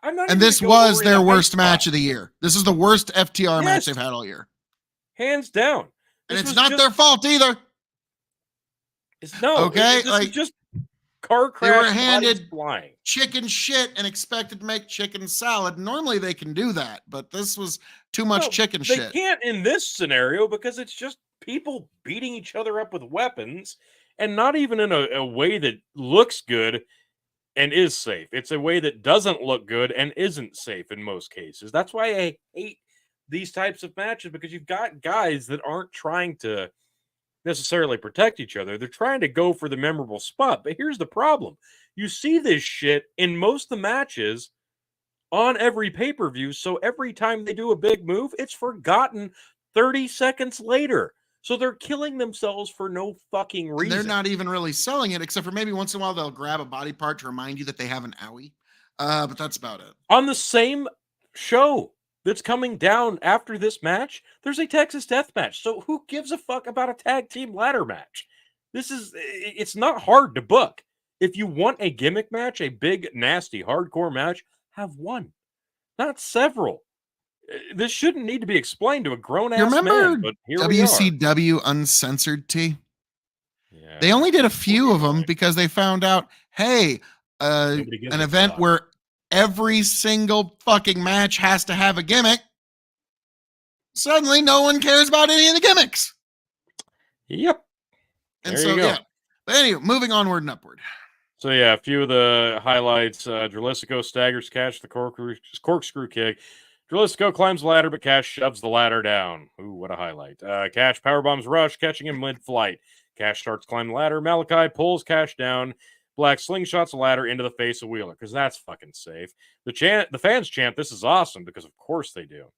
I'm not And even gonna this go was lower in their the hype worst match of pile. the year. This is the worst FTR match Yes, they've had all year. hands down. And This it's was not just. their fault either. It's no. Okay? This is Like just car they were crash, bodies handed flying. chicken shit and expected to make chicken salad. Normally they can do that, but this was too much Well, chicken they shit. can't in this scenario because it's just people beating each other up with weapons, and not even in a way that looks good and is safe. It's a way that doesn't look good and isn't safe in most cases. That's why I hate these types of matches, because you've got guys that aren't trying to necessarily protect each other. They're trying to go for the memorable spot. But here's the problem. You see this shit in most of the matches on every pay-per-view, so every time they do a big move, it's forgotten 30 seconds later. So they're killing themselves for no fucking And they're reason. not even really selling it, except for maybe once in a while they'll grab a body part to remind you that they have an owie. But that's about it. On the same show that's coming down after this match, there's a Texas death match. So who gives a fuck about a tag team ladder match? It's not hard to book. If you want a gimmick match, a big, nasty, hardcore match, have one, not several. This shouldn't need to be explained to a grown You ass man, remember but here we are. WCW Uncensored T? They Yeah. only did a few of them Unfortunately, because they found out, hey, nobody gives an a event fuck. where every single fucking match has to have a gimmick. Suddenly, no one cares about any of the gimmicks. Yep. And There so, you go. yeah. But anyway, moving onward and upward. So yeah, a few of the highlights. Dralistico staggers Cash the corkscrew kick. Dralistico climbs the ladder, but Cash shoves the ladder down. Ooh, what a highlight. Cash powerbombs Rush, catching him mid-flight. Cash starts climbing the ladder. Malachi pulls Cash down. Black slingshots the ladder into the face of Wheeler, because that's fucking safe. The fans chant, "This is awesome," because of course they do.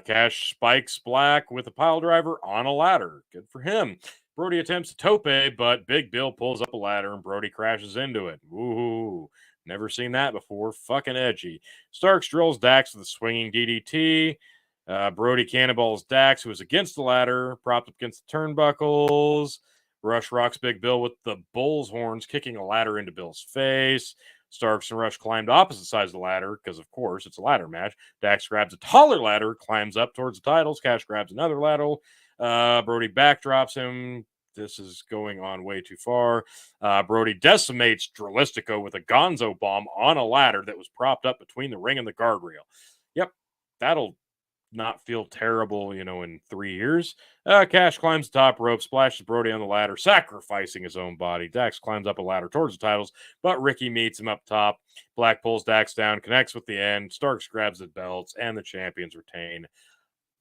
Cash spikes Black with a pile driver on a ladder. Good for him. Brody attempts to tope, but Big Bill pulls up a ladder and Brody crashes into it. Ooh, never seen that before. Fucking edgy. Starks drills Dax with a swinging DDT. Brody cannonballs Dax, who is against the ladder, propped up against the turnbuckles. Rush rocks Big Bill with the bull's horns, kicking a ladder into Bill's face. Starks and Rush climbed opposite sides of the ladder because, of course, it's a ladder match. Dax grabs a taller ladder, climbs up towards the titles. Cash grabs another Brody backdrops him. This is going on way too far. Brody decimates Dralistico with a gonzo bomb on a ladder that was propped up between the ring and the guardrail. Yep, that'll not feel terrible, in 3 years. Cash climbs the top rope, splashes Brody on the ladder, sacrificing his own body. Dax climbs up a ladder towards the titles, but Ricky meets him up top. Black pulls Dax down, connects with the end. Starks grabs the belts, and the champions retain.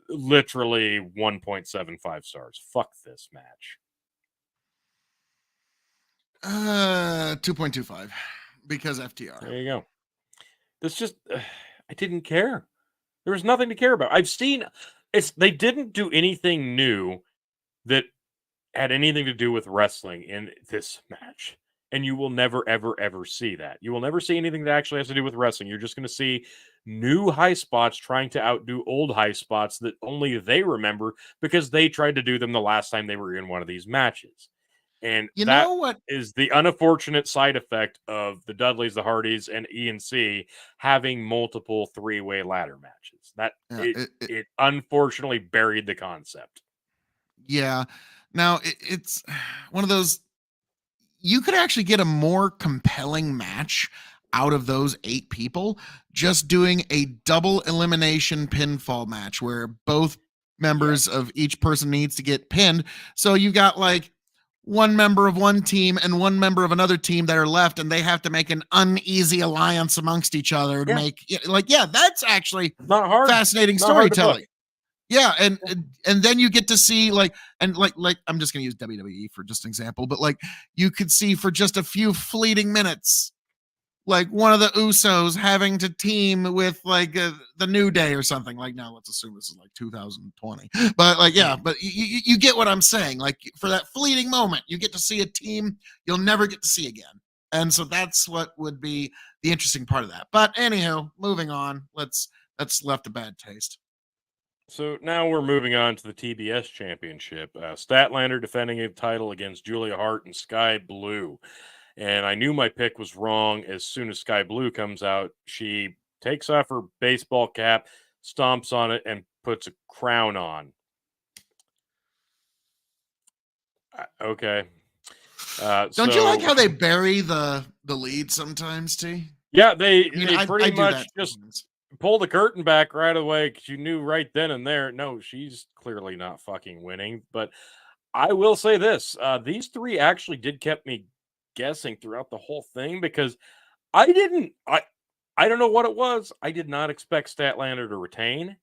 Literally 1.75 stars. Fuck this match. 2.25 because FTR. There you go. This just, I didn't care. There was nothing to care about. I've seen they didn't do anything new that had anything to do with wrestling in this match. And you will never, ever, ever see that. You will never see anything that actually has to do with wrestling. You're just going to see new high spots trying to outdo old high spots that only they remember because they tried to do them the last time they were in one of these matches. And You that know what? is the unfortunate side effect of the Dudleys, the Hardys, and ENC having multiple three-way ladder matches. It unfortunately buried the concept. Yeah. Now it's one of those. You could actually get a more compelling match out of those 8 people just doing a double elimination pinfall match where both members of each person needs to get pinned. So you got like one member of one team and one member of another team that are left, and they have to make an uneasy alliance amongst each other to make that's actually not hard. Fascinating storytelling. Yeah, and then you get to see like I'm just gonna use WWE for just an example, but like you could see for just a few fleeting minutes, like one of the Usos having to team with like the New Day or something. Like now, let's assume this is like 2020, but like but you get what I'm saying. Like for that fleeting moment, you get to see a team you'll never get to see again, and so that's what would be the interesting part of that. But anyhow, moving on. That's left a bad taste. So now we're moving on to the TBS Championship. Statlander defending a title against Julia Hart and Sky Blue. And I knew my pick was wrong as soon as Sky Blue comes out. She takes off her baseball cap, stomps on it, and puts a crown on. Okay. Don't you like how they bury the lead sometimes, T? Yeah, they pretty much just pull the curtain back right away because you knew right then and there, no, she's clearly not fucking winning. But I will say this, these 3 actually did kept me guessing throughout the whole thing because I don't know what it was. I did not expect Statlander to retain.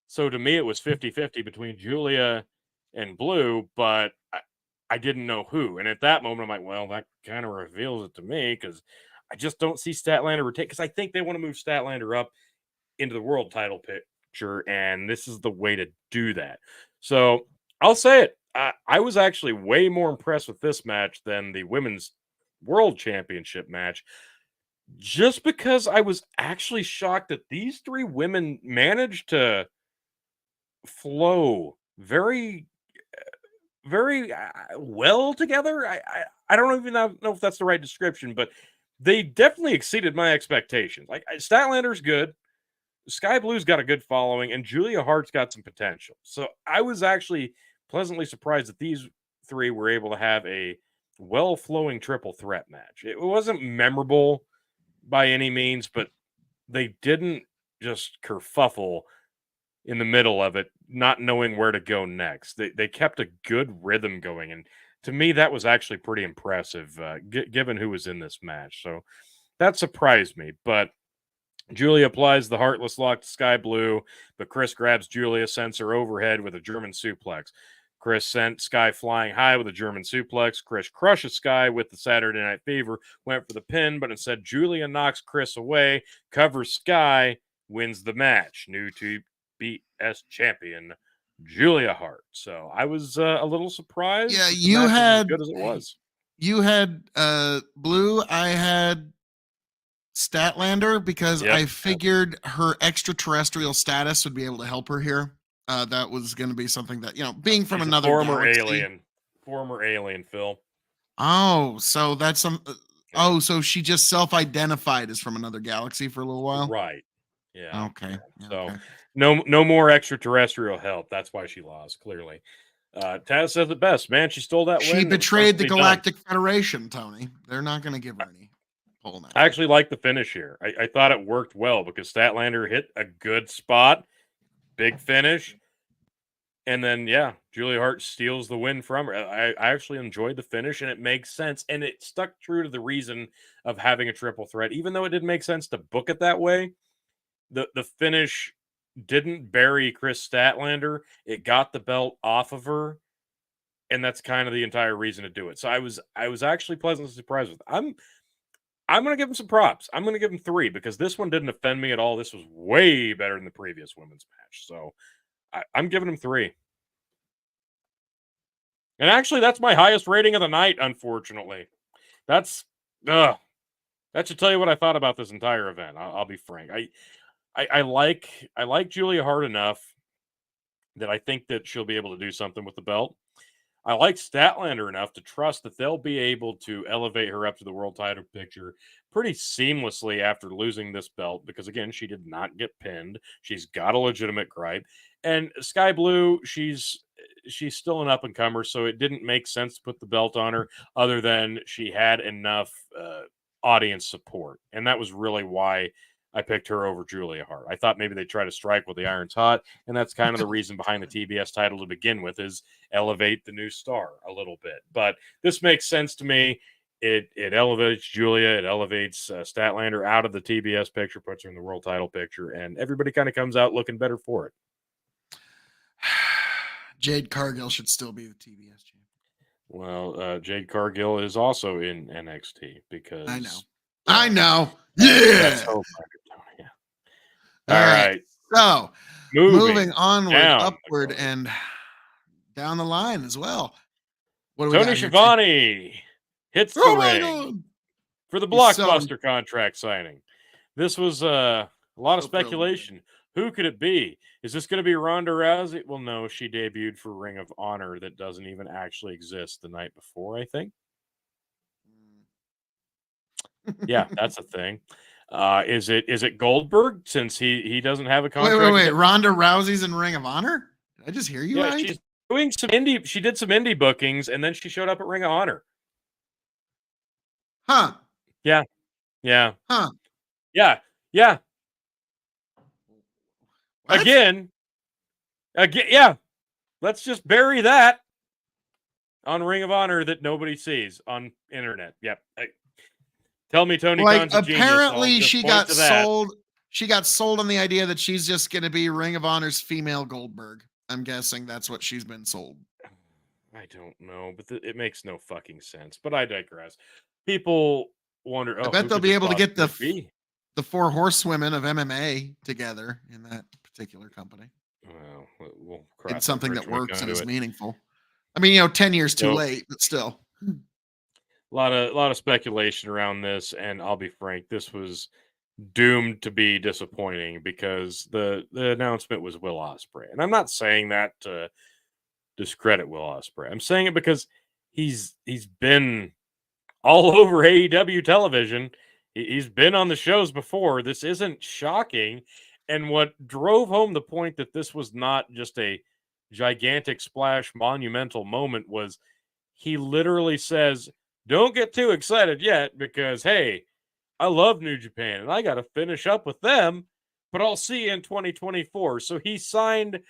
So to me, it was 50-50 between Julia and Blue, but I didn't know who. And at that moment, I'm like, well, that kind of reveals it to me because I just don't see Statlander retain because I think they want to move Statlander up into the world title picture, and this is the way to do that. So I'll say it. I was actually way more impressed with this match than the women's world championship match, just because I was actually shocked that these 3 women managed to flow very, very well together. I don't even know if that's the right description, but they definitely exceeded my expectations. Like Statlander's good. Sky Blue's got a good following, and Julia Hart's got some potential. So I was actually pleasantly surprised that these 3 were able to have a well-flowing triple threat match. It wasn't memorable by any means, but they didn't just kerfuffle in the middle of it, not knowing where to go next. They kept a good rhythm going, and to me, that was actually pretty impressive, given who was in this match. So that surprised me, but Julia applies the Heartless Lock to Sky Blue, but Chris grabs Julia, sends her overhead with a German suplex. Chris sent Sky flying high with a German suplex. Chris crushes Sky with the Saturday Night Fever, went for the pin, but instead Julia knocks Chris away, covers Sky, wins the match. New TBS champion, Julia Hart. So I was a little surprised. Yeah, you had as good as it was. You had Blue. I had Statlander because I figured her extraterrestrial status would be able to help her here. That was going to be something that, being from another former alien, Phil. Oh, so that's some. Oh, so she just self-identified as from another galaxy for a little while, right? Yeah. Okay. So Okay. no more extraterrestrial help. That's why she lost, clearly. Taz says it best, man. She stole that She win. It was supposed betrayed to the be done. Galactic Federation, Tony. They're not going to give her any pull now. I actually like the finish here. I thought it worked well because Statlander hit a good spot, big finish. And then, yeah, Julia Hart steals the win from her. I actually enjoyed the finish, and it makes sense. And it stuck true to the reason of having a triple threat. Even though it didn't make sense to book it that way, the finish didn't bury Chris Statlander. It got the belt off of her, and that's kind of the entire reason to do it. So I was actually pleasantly surprised with it. I'm going to give him some props. I'm going to give him 3 because this one didn't offend me at all. This was way better than the previous women's match. So I'm giving him 3. And actually, that's my highest rating of the night, unfortunately. That's that should tell you what I thought about this entire event. I'll be frank. I like Julia Hart enough that I think that she'll be able to do something with the belt. I like Statlander enough to trust that they'll be able to elevate her up to the world title picture pretty seamlessly after losing this belt because, again, she did not get pinned. She's got a legitimate gripe. And Sky Blue, she's still an up and comer, so it didn't make sense to put the belt on her other than she had enough audience support. And that was really why I picked her over Julia Hart. I thought maybe they'd try to strike while the iron's hot, and that's kind of the reason behind the TBS title to begin with is elevate the new star a little bit. But this makes sense to me. It elevates Julia, it elevates Statlander out of the TBS picture, puts her in the world title picture, and everybody kind of comes out looking better for it. Jade Cargill should still be the TBS champion. Well, Jade Cargill is also in NXT because I know. I know. That's Yeah. hope. Yeah. All right. So moving onward, down upward, and down the line as well. What do we Tony got here, Schiavone hits the Oh my ring God. for the He's so- Blockbuster contract signing. This was a lot of So thrilled. speculation. Who could it be? Is this going to be Ronda Rousey? Well, no, she debuted for Ring of Honor that doesn't even actually exist the night before, I think. Yeah, that's a thing. Is it Goldberg since he doesn't have a contract? Wait. Ronda Rousey's in Ring of Honor? Did I just hear you right? She's doing some indie. She did some indie bookings, and then she showed up at Ring of Honor. Huh. Yeah. Huh. Yeah. What? Again. Yeah. Let's just bury that on Ring of Honor that nobody sees on internet. Yep. Tell me Tony Khan's a genius. Apparently she got sold. She got sold on the idea that she's just going to be Ring of Honor's female Goldberg. I'm guessing that's what she's been sold. I don't know, but it makes no fucking sense. But I digress. People wonder. I bet they'll be able to get the 4 horsewomen of MMA together in that particular company. Well, we'll it's something that works and is meaningful. I mean, 10 years too late, but still. A lot of speculation around this, and I'll be frank, this was doomed to be disappointing because the announcement was Will Ospreay, and I'm not saying that to discredit Will Ospreay. I'm saying it because he's been all over AEW television. He's been on the shows before. This isn't shocking, and what drove home the point that this was not just a gigantic splash, monumental moment was he literally says, "Don't get too excited yet because, hey, I love New Japan and I got to finish up with them, but I'll see you in 2024. So he signed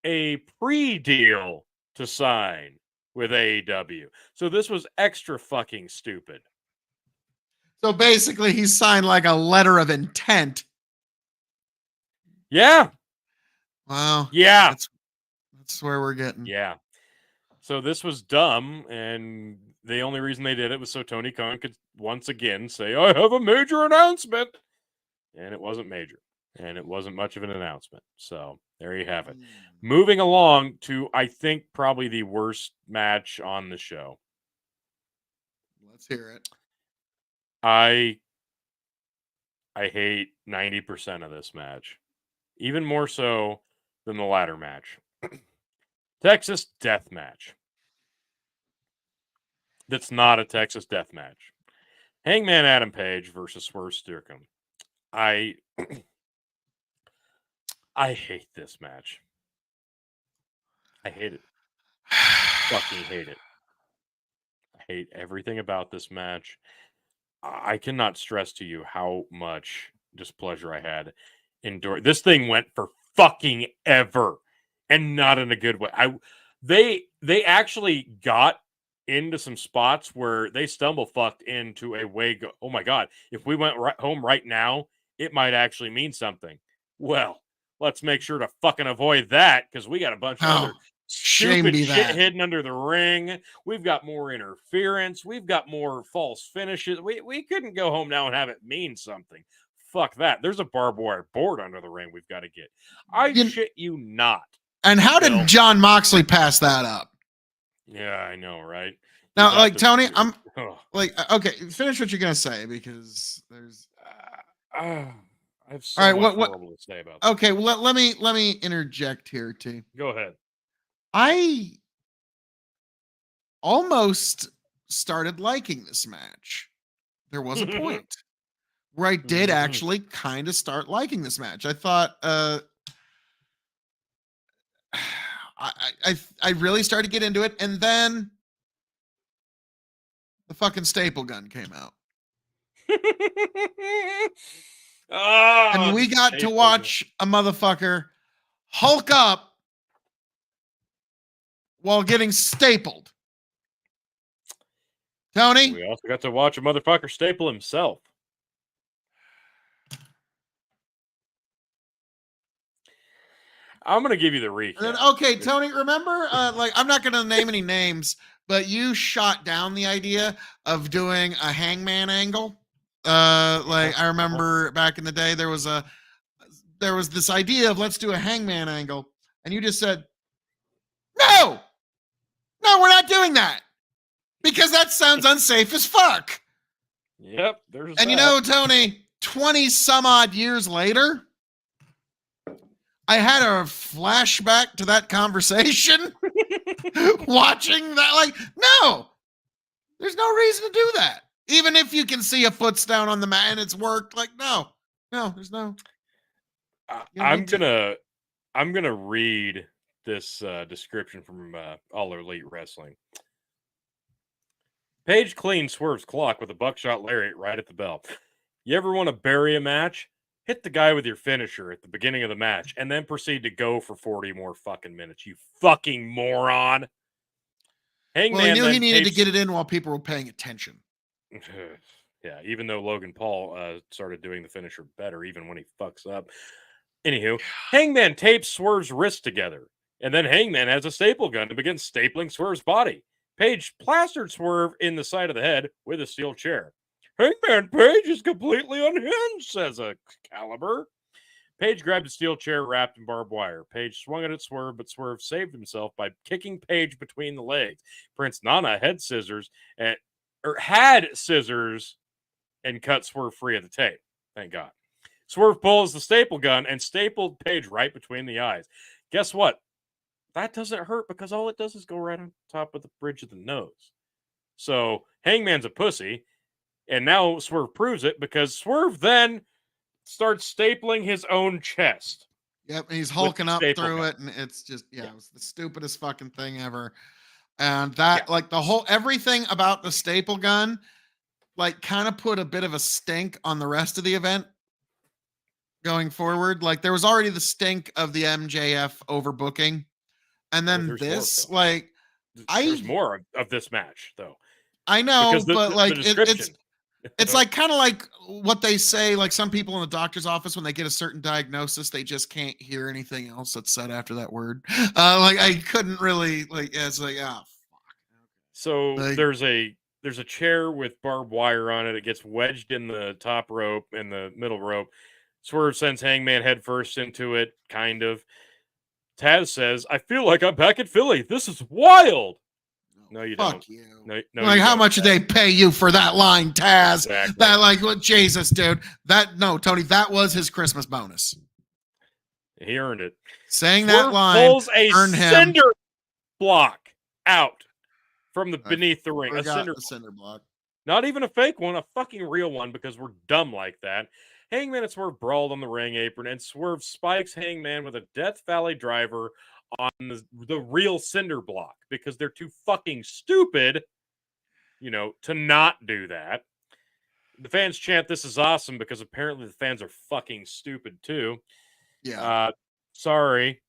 a pre-deal to sign with AEW. So this was extra fucking stupid. So basically he signed like a letter of intent. Yeah. Wow. Yeah. That's where we're getting. Yeah. So this was dumb, and the only reason they did it was so Tony Khan could once again say, I have a major announcement. And it wasn't major. And it wasn't much of an announcement. So there you have it. Moving along to, I think, probably the worst match on the show. Let's hear it. I hate 90% of this match. Even more so than the ladder match. Texas Death Match. That's not a Texas Death Match. Hangman Adam Page versus Swerve Strickland. I I hate this match. I hate it. Fucking hate it. I hate everything about this match. I cannot stress to you how much displeasure I had enduring. This thing went for fucking ever, and not in a good way. They actually got into some spots where they stumble fucked into a way. Oh my god! If we went home right now, it might actually mean something. Well, let's make sure to fucking avoid that because we got a bunch of Oh, other shame stupid be shit that. hidden under the ring. We've got more interference. We've got more false finishes. We couldn't go home now and have it mean something. Fuck that. There's a barbed wire board under the ring we've got to get. I shit you not. And how Bill. did John Moxley pass that up? Yeah, I know, right? Now, like, Tony, I'm Ugh. like, okay, finish what you're going to say because there's. I have so All right, much what? horrible to say about this. Okay, well, let me interject here, too. Go ahead. I almost started liking this match. There was a point where I did actually kind of start liking this match. I thought I really started to get into it, and then the fucking staple gun came out. And we got to watch a motherfucker hulk up while getting stapled. Tony? We also got to watch a motherfucker staple himself. I'm going to give you the recap. Okay, Tony, remember, like, I'm not going to name any names, but you shot down the idea of doing a hangman angle. Like, I remember back in the day, there was this idea of let's do a hangman angle. And you just said, no, we're not doing that because that sounds unsafe as fuck. Yep. And you know, Tony, 20 some odd years later, I had a flashback to that conversation watching that. Like, no, there's no reason to do that. Even if you can see a foot's down on the mat and it's worked, like, no, there's no. I'm gonna read this description from All Elite Wrestling. Page clean Swerve's clock with a buckshot lariat right at the bell. You ever want to bury a match? Hit the guy with your finisher at the beginning of the match and then proceed to go for 40 more fucking minutes. You fucking moron. Well, he knew he needed to get it in while people were paying attention. Yeah, even though Logan Paul started doing the finisher better, even when he fucks up. Anywho, Hangman tapes Swerve's wrist together, and then Hangman has a staple gun to begin stapling Swerve's body. Page plastered Swerve in the side of the head with a steel chair. Hangman Page is completely unhinged, says Excalibur. Page grabbed a steel chair wrapped in barbed wire. Page swung it at Swerve, but Swerve saved himself by kicking Page between the legs. Prince Nana had scissors and cut Swerve free of the tape. Thank God. Swerve pulls the staple gun and stapled Page right between the eyes. Guess what? That doesn't hurt because all it does is go right on top of the bridge of the nose. So Hangman's a pussy. And now Swerve proves it because Swerve then starts stapling his own chest. Yep, and he's hulking up through it, and it's just, it was the stupidest fucking thing ever. And that, like, the whole, everything about the staple gun, like, kind of put a bit of a stink on the rest of the event going forward. Like, there was already the stink of the MJF overbooking. And then this, like, there's more of this match, though. I know, but like, it's like kind of like what they say, like some people in the doctor's office, when they get a certain diagnosis, they just can't hear anything else that's said after that word. Like, I couldn't really, like, it's like, oh, fuck. So like, there's a chair with barbed wire on it. It gets wedged in the top rope and the middle rope. Swerve sends Hangman headfirst into it, kind of. Taz says, I feel like I'm back at Philly. This is wild. No, you don't. Fuck you. No, like, how much did they pay you for that line, Taz? Exactly. That, like, what, Jesus, dude. Tony, that was his Christmas bonus. He earned it. Saying that line pulls a cinder block out from the beneath the ring. A cinder block. Not even a fake one, a fucking real one, because we're dumb like that. Hangman and Swerve brawled on the ring apron, and Swerve spikes Hangman with a Death Valley driver on the real cinder block because they're too fucking stupid, to not do that. The fans chant, "This is awesome," because apparently the fans are fucking stupid too. Yeah. Sorry,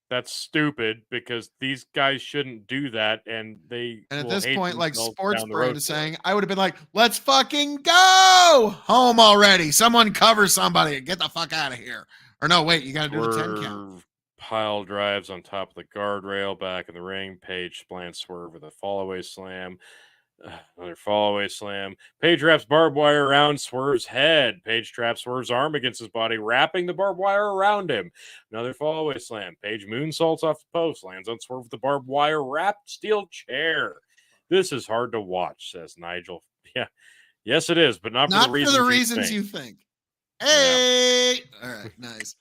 that's stupid because these guys shouldn't do that, and they And at will this hate point, like themselves Sports down the Brain road is for it. saying, I would have been like, let's fucking go home already. Someone cover somebody and get the fuck out of here. Or no, wait, you got to do the 10 count. Swerve pile drives on top of the guardrail back in the ring. Page splants Swerve with a fallaway slam. Another fallaway slam. Page wraps barbed wire around Swerve's head. Page traps Swerve's arm against his body, wrapping the barbed wire around him. Another fallaway slam. Page moonsaults off the post, lands on Swerve with the barbed wire wrapped steel chair. This is hard to watch, says Nigel. Yeah, yes, it is, but not for the reasons you think. Hey, all right, nice.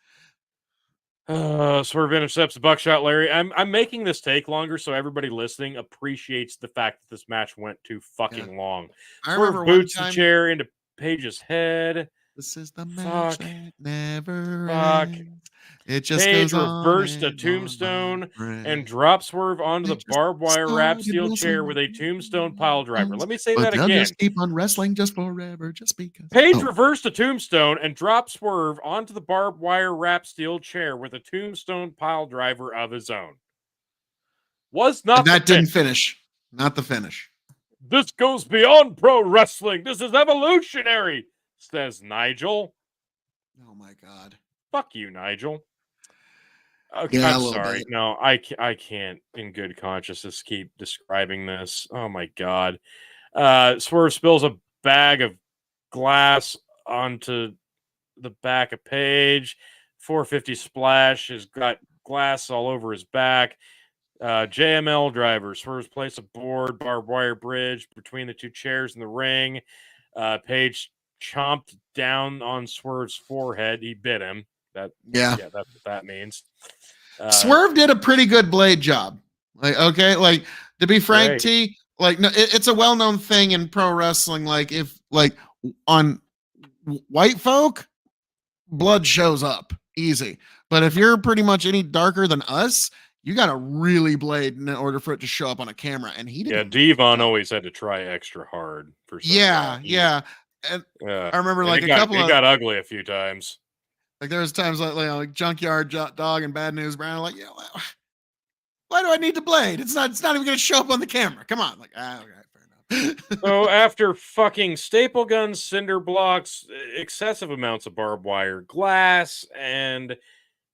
Swerve intercepts the buckshot Larry. I'm making this take longer so everybody listening appreciates the fact that this match went too fucking long. I Swerve remember boots one time, the chair into Page's head. This is the match that never Fuck. ends. It just Page goes on reversed a and tombstone on, and dropped Swerve onto the It just barbed wire wrapped started steel chair wrestling. with a tombstone pile driver. Let me say But that they'll again. just keep on wrestling just forever, just because. Page reversed a tombstone and dropped Swerve onto the barbed wire wrapped steel chair with a tombstone pile driver of his own. Was not And that didn't finish. Not the finish. This goes beyond pro wrestling. This is evolutionary, says Nigel. Oh my God. Fuck you, Nigel. Okay, Yeah, I'm sorry. No, I can't in good conscience keep describing this. Oh my God. Swerve spills a bag of glass onto the back of Page. 450 splash has got glass all over his back. JML driver. Swerve's place a board, barbed wire bridge between the two chairs in the ring. Page chomped down on Swerve's forehead. He bit him. That's what that means. Swerve did a pretty good blade job. Like, okay, like to be frank, Right. T, like no, it's a well-known thing in pro wrestling. Like if like on white folk, blood shows up easy. But if you're pretty much any darker than us, you got to really blade in order for it to show up on a camera. And he did. Yeah, Devon always had to try extra hard for some yeah. And I remember like it got ugly a few times. Like there was times like Junkyard Dog and Bad News Brown. Like, why do I need to blade? It's not even going to show up on the camera. Come on, like okay, fair enough. So after fucking staple guns, cinder blocks, excessive amounts of barbed wire, glass, and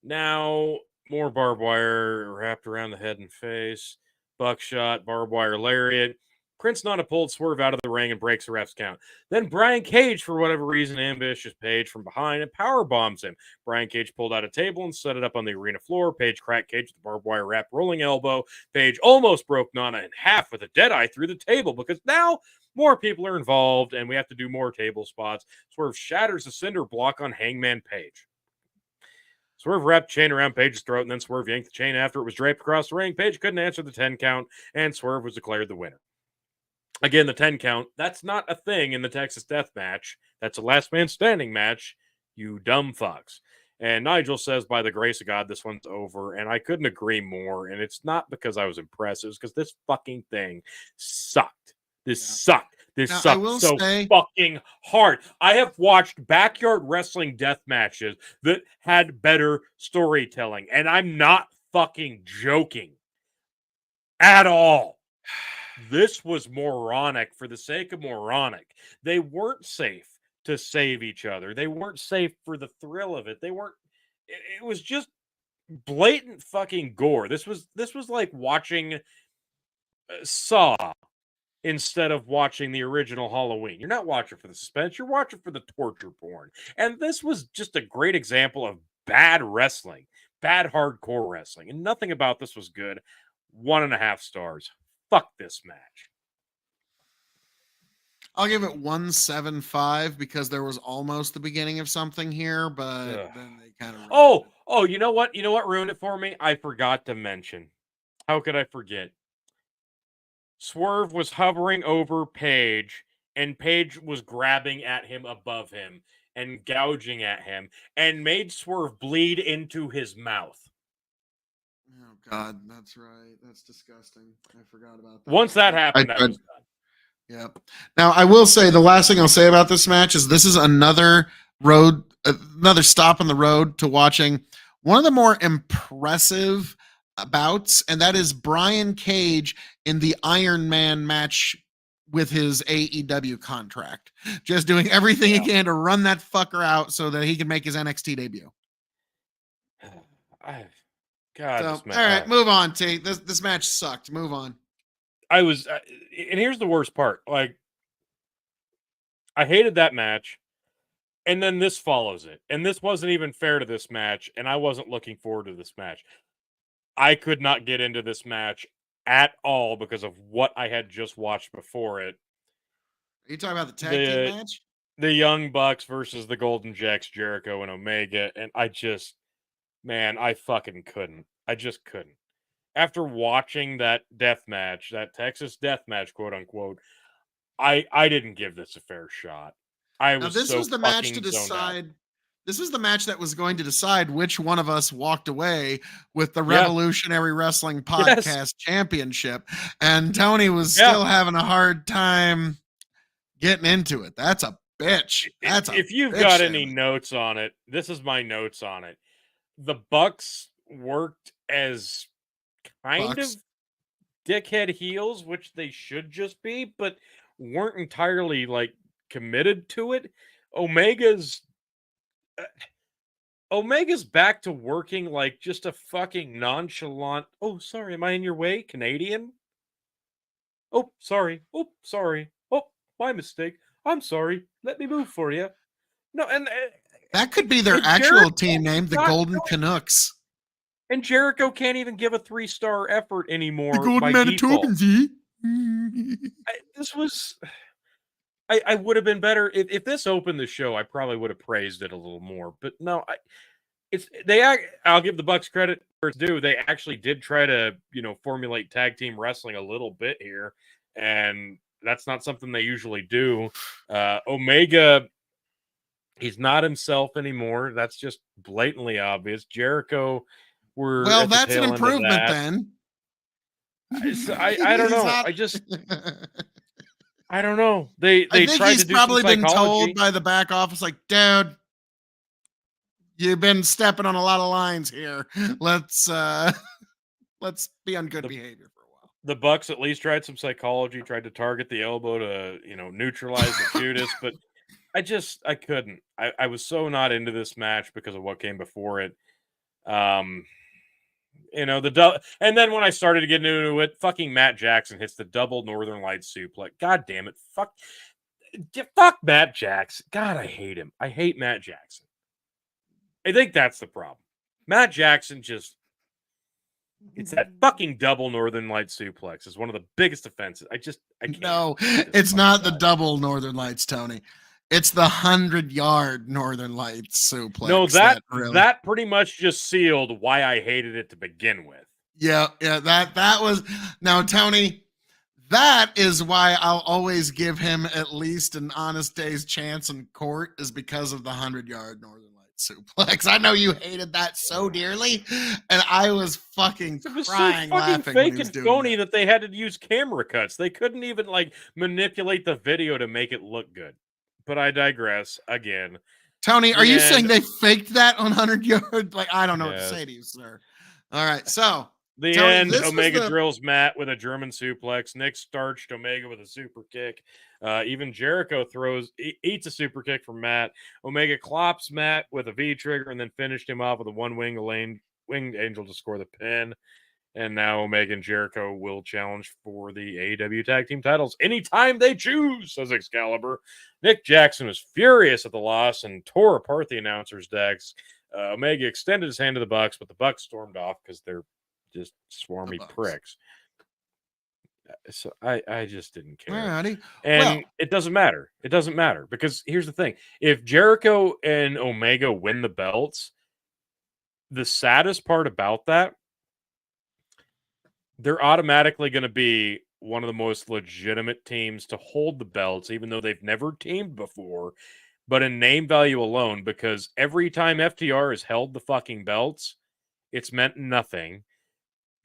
now more barbed wire wrapped around the head and face, buckshot, barbed wire lariat. Prince Nana pulled Swerve out of the ring and breaks the ref's count. Then Brian Cage, for whatever reason, ambushes Page from behind and power bombs him. Brian Cage pulled out a table and set it up on the arena floor. Page cracked Cage with the barbed wire wrap rolling elbow. Page almost broke Nana in half with a deadeye through the table because now more people are involved and we have to do more table spots. Swerve shatters the cinder block on Hangman Page. Swerve wrapped chain around Page's throat, and then Swerve yanked the chain after it was draped across the ring. Page couldn't answer the 10 count, and Swerve was declared the winner. Again, the 10 count, that's not a thing in the Texas Death Match. That's a last man standing match, you dumb fucks. And Nigel says, by the grace of God, this one's over. And I couldn't agree more. And it's not because I was impressed. It was because this fucking thing sucked. This sucked. This sucked so fucking hard. I have watched backyard wrestling death matches that had better storytelling. And I'm not fucking joking at all. This was moronic for the sake of moronic. They weren't safe to save each other. They weren't safe for the thrill of it. They weren't. It was just blatant fucking gore. This was like watching Saw instead of watching the original Halloween. You're not watching for the suspense. You're watching for the torture porn. And this was just a great example of bad wrestling, bad hardcore wrestling. And nothing about this was good. 1.5 stars. Fuck this match. I'll give it 175 because there was almost the beginning of something here, but then they kind of. Oh, you know what? You know what ruined it for me? I forgot to mention. How could I forget? Swerve was hovering over Page, and Page was grabbing at him above him. and gouging at him and made Swerve bleed into his mouth. Oh God, that's right. That's disgusting. I forgot about that. Once that happened, I was done. Yep. Now I will say the last thing I'll say about this match is this is another stop on the road to watching one of the more impressive bouts, and that is Brian Cage in the Iron Man match with his AEW contract, just doing everything he can to run that fucker out so that he can make his NXT debut. God, so, all right, move on, T. This match sucked. Move on. And here's the worst part. Like, I hated that match, and then this follows it. And this wasn't even fair to this match, and I wasn't looking forward to this match. I could not get into this match at all because of what I had just watched before it. Are you talking about the tag team match? The Young Bucks versus the Golden Jacks, Jericho and Omega, and I fucking couldn't. I just couldn't. After watching that death match, that Texas death match, quote unquote, I didn't give this a fair shot. This was the match to decide. This was the match that was going to decide which one of us walked away with the Revolutionary Wrestling Podcast Championship. And Tony was still having a hard time getting into it. That's a bitch. If you've got any notes on it, this is my notes on it. The Bucks worked as kind of dickhead heels, which they should just be, but weren't entirely like committed to it. Omega's back to working like just a fucking nonchalant, oh, sorry, am I in your way, Canadian? Oh, sorry. Oh, sorry. Oh, my mistake. I'm sorry. Let me move for you. No, and that could be their actual team name, the Golden Canucks. And Jericho can't even give a 3-star effort anymore. The Golden Manitobans. This was. I would have been better if this opened the show. I probably would have praised it a little more, but no. I'll give the Bucks credit for it's due. They actually did try to formulate tag team wrestling a little bit here, and that's not something they usually do. Omega, he's not himself anymore. That's just blatantly obvious. Jericho, that's an improvement then. I don't know. I don't know. They tried to do probably some psychology. Been told by the back office, like, dude, you've been stepping on a lot of lines here. Let's be on good behavior for a while. The Bucks at least tried some psychology, tried to target the elbow to neutralize the Judas, but I couldn't. I was so not into this match because of what came before it. And then when I started to get into it, fucking Matt Jackson hits the double Northern Lights suplex. God damn it. Fuck Matt Jackson. God, I hate him. I hate Matt Jackson. I think that's the problem. Matt Jackson it's that fucking double Northern Lights suplex is one of the biggest offenses. I can't. No, it's not the double Northern Lights, Tony. It's the 100-yard Northern Lights suplex. No, that pretty much just sealed why I hated it to begin with. Yeah, that was now, Tony. That is why I'll always give him at least an honest day's chance in court, is because of the 100-yard Northern Lights suplex. I know you hated that so dearly, and I was fucking crying, so laughing. Fake and phony that they had to use camera cuts. They couldn't even manipulate the video to make it look good. But I digress again. Tony, are you saying they faked that on 100-yard? I don't know what to say to you, sir. All right, so the Tony, end. Omega drills Matt with a German suplex. Nick starched Omega with a super kick. Even Jericho eats a super kick from Matt. Omega clops Matt with a V trigger and then finished him off with a winged angel to score the pin. And now Omega and Jericho will challenge for the AEW tag team titles anytime they choose, says Excalibur. Nick Jackson was furious at the loss and tore apart the announcer's decks. Omega extended his hand to the Bucks, but the Bucks stormed off because they're just swarmy pricks. So I just didn't care. Alrighty. And it doesn't matter. It doesn't matter because here's the thing. If Jericho and Omega win the belts, the saddest part about that, they're automatically going to be one of the most legitimate teams to hold the belts, even though they've never teamed before. but in name value alone, because every time FTR has held the fucking belts, it's meant nothing.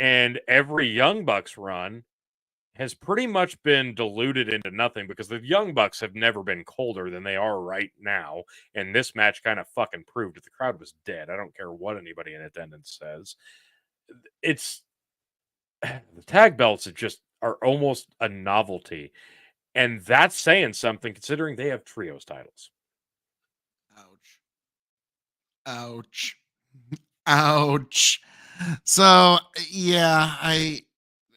And every Young Bucks run has pretty much been diluted into nothing because the Young Bucks have never been colder than they are right now. And this match kind of fucking proved it. The crowd was dead. I don't care what anybody in attendance says. It's the tag belts are almost a novelty. And that's saying something considering they have trios titles. Ouch. Ouch. Ouch. So yeah,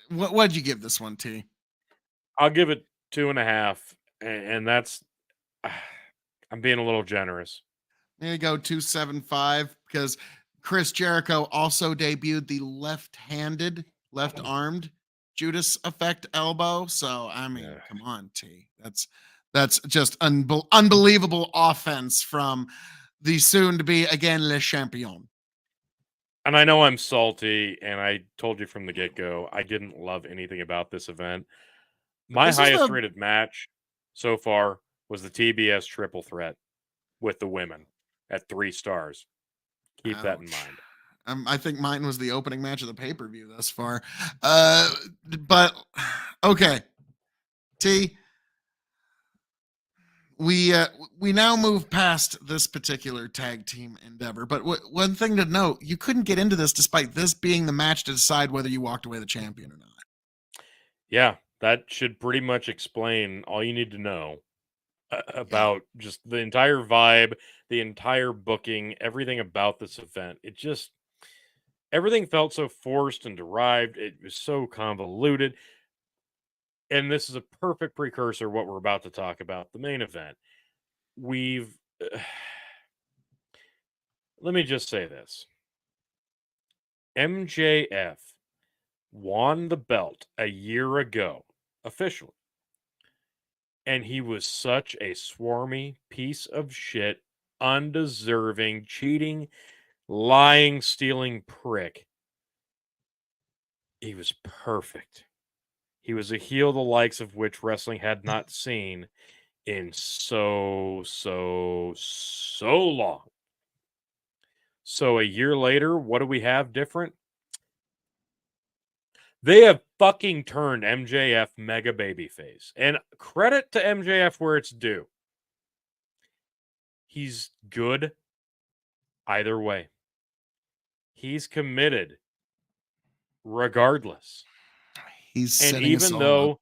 what'd you give this one, T? I'll give it 2.5, and that's I'm being a little generous. There you go, 275, because Chris Jericho also debuted the left-handed, left-armed Judas Effect elbow. So I mean, come on, T. That's just unbelievable offense from the soon-to-be again Le Champion. And I know I'm salty, and I told you from the get-go, I didn't love anything about this event. My highest rated match so far was the TBS triple threat with the women at 3 stars. Keep that in mind. I think mine was the opening match of the pay-per-view thus far. But okay. T, we now move past this particular tag team endeavor, but one thing to note, you couldn't get into this despite this being the match to decide whether you walked away the champion or not. Yeah, that should pretty much explain all you need to know about just the entire vibe, the entire booking, everything about this event. Everything felt so forced and derived. It was so convoluted. And this is a perfect precursor what we're about to talk about, the main event. Let me just say this. MJF won the belt a year ago, officially. And he was such a swarmy piece of shit, undeserving, cheating, lying, stealing prick. He was perfect. He was a heel the likes of which wrestling had not seen in so long. So a year later, what do we have different? They have fucking turned MJF mega babyface. And credit to MJF where it's due. He's good either way. He's committed regardless. And even though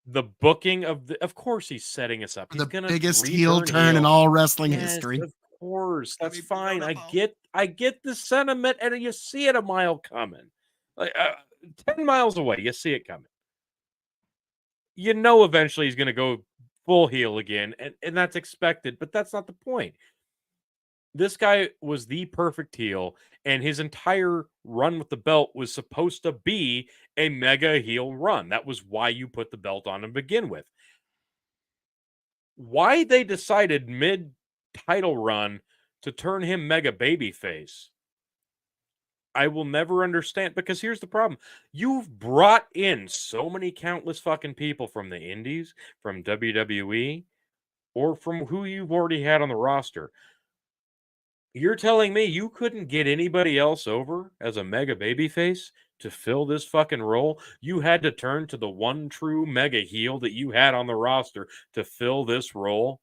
the booking of course he's setting us up. He's the biggest heel turn in all wrestling history. Of course. That's fine. I get the sentiment, and you see it a mile coming. Like 10 miles away, you see it coming. You know eventually he's gonna go full heel again, and that's expected, but that's not the point. This guy was the perfect heel, and his entire run with the belt was supposed to be a mega heel run. That was why you put the belt on to begin with. Why they decided mid-title run to turn him mega babyface, I will never understand, because here's the problem. You've brought in so many countless fucking people from the indies, from WWE, or from who you've already had on the roster. You're telling me you couldn't get anybody else over as a mega babyface to fill this fucking role? You had to turn to the one true mega heel that you had on the roster to fill this role?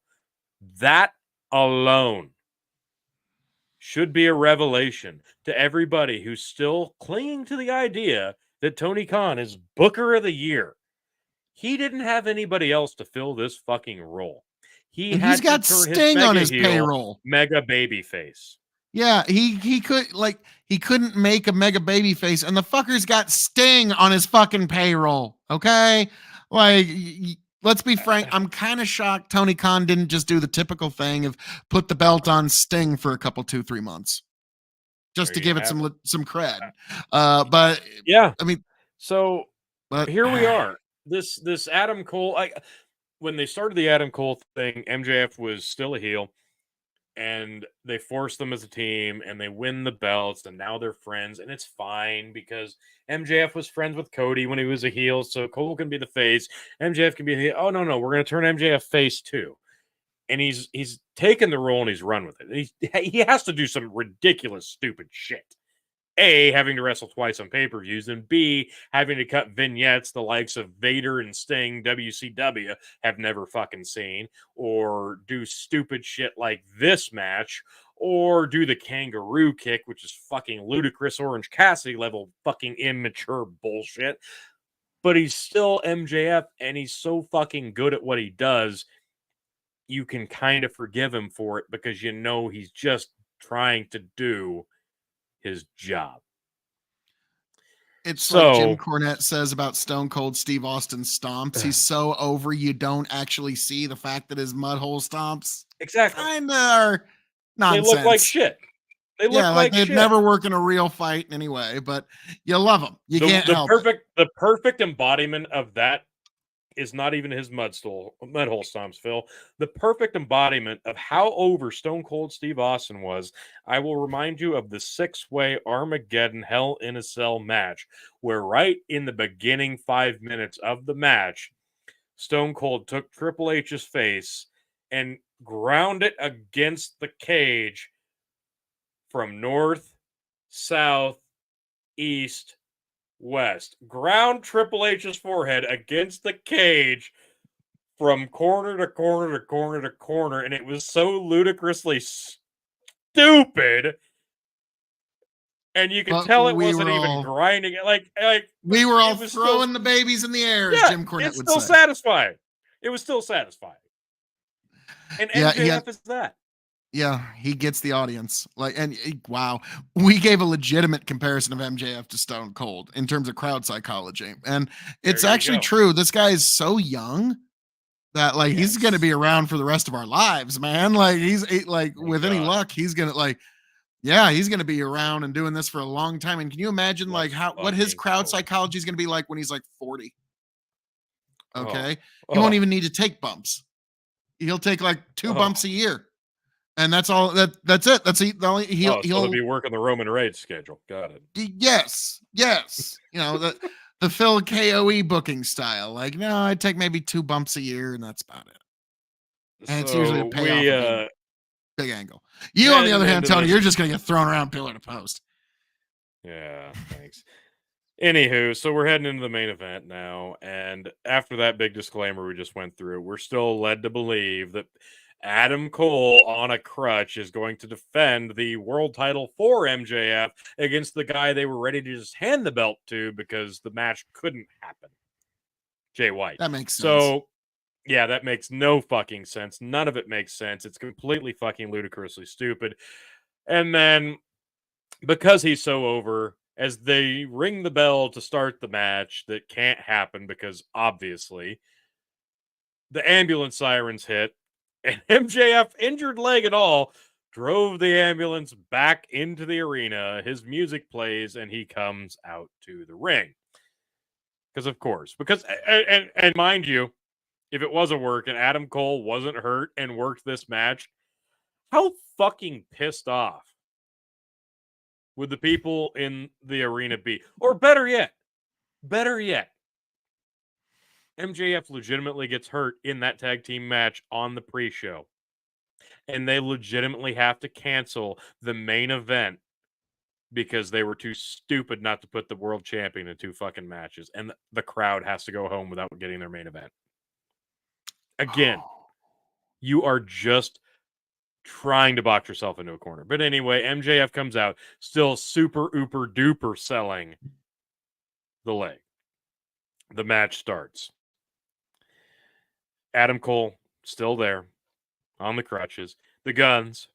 That alone should be a revelation to everybody who's still clinging to the idea that Tony Khan is Booker of the Year. He didn't have anybody else to fill this fucking role. He's got Sting on his payroll. Mega babyface. Yeah, he couldn't make a mega babyface, and the fucker's got Sting on his fucking payroll. Okay, like let's be frank. I'm kind of shocked Tony Khan didn't just do the typical thing of put the belt on Sting for a couple 2-3 months, just to give it some cred. But yeah, I mean, but here we are. This Adam Cole. When they started the Adam Cole thing, MJF was still a heel, and they forced them as a team, and they win the belts, and now they're friends, and it's fine because MJF was friends with Cody when he was a heel, so Cole can be the face, MJF can be the heel. Oh, no, we're going to turn MJF face too. and he's taken the role and he's run with it. He has to do some ridiculous, stupid shit. A, having to wrestle twice on pay-per-views, and B, having to cut vignettes the likes of Vader and Sting, WCW, have never fucking seen, or do stupid shit like this match, or do the kangaroo kick, which is fucking ludicrous Orange Cassidy level fucking immature bullshit. But he's still MJF, and he's so fucking good at what he does, you can kind of forgive him for it because you know he's just trying to do his job. It's like Jim Cornette says about Stone Cold Steve Austin stomps. He's so over you don't actually see the fact that his mud hole stomps exactly kind of are nonsense. They look like shit. They look like they'd shit. never work in a real fight anyway, but you love them. You can't help it. The perfect embodiment of that is not even his mud hole stomps, Phil. The perfect embodiment of how over Stone Cold Steve Austin was, I will remind you of the 6-way Armageddon Hell in a Cell match, where right in the beginning 5 minutes of the match, Stone Cold took Triple H's face and ground it against the cage from north, south, east, west. Ground Triple H's forehead against the cage from corner to corner to corner to corner, and it was so ludicrously stupid. And you could tell it wasn't even grinding it. Like we were all throwing the babies in the air, as Jim Cornette would say. It's still satisfying. It was still satisfying. And MJF is that. Yeah, he gets the audience. Wow. We gave a legitimate comparison of MJF to Stone Cold in terms of crowd psychology. And it's actually true. This guy is so young that he's going to be around for the rest of our lives, man. With any luck, he's going to he's going to be around and doing this for a long time. And can you imagine what his crowd psychology is going to be like when he's 40? Okay. He won't even need to take bumps. He'll take 2 bumps a year. And that's all. That's it. That's he'll be working the Roman Reigns schedule. Got it. Yes. The Phil KOE booking style. No, I take maybe 2 bumps a year, and that's about it. And it's usually a payoff. Big angle. You, on the other hand, Tony, you're just gonna get thrown around pillar to post. Yeah. Thanks. Anywho, so we're heading into the main event now, and after that big disclaimer we just went through, we're still led to believe that Adam Cole on a crutch is going to defend the world title for MJF against the guy they were ready to just hand the belt to because the match couldn't happen. Jay White. That makes sense. So, yeah, that makes no fucking sense. None of it makes sense. It's completely fucking ludicrously stupid. And then, because he's so over, as they ring the bell to start the match that can't happen because, obviously, the ambulance sirens hit. And MJF, injured leg and all, drove the ambulance back into the arena. His music plays, and he comes out to the ring. Because, and mind you, if it was a work and Adam Cole wasn't hurt and worked this match, how fucking pissed off would the people in the arena be? Or better yet, MJF legitimately gets hurt in that tag team match on the pre-show. And they legitimately have to cancel the main event because they were too stupid not to put the world champion in 2 fucking matches. And the crowd has to go home without getting their main event. Again, you are just trying to box yourself into a corner. But anyway, MJF comes out, still super, ooper, duper selling the leg. The match starts. Adam Cole, still there on the crutches. The Guns,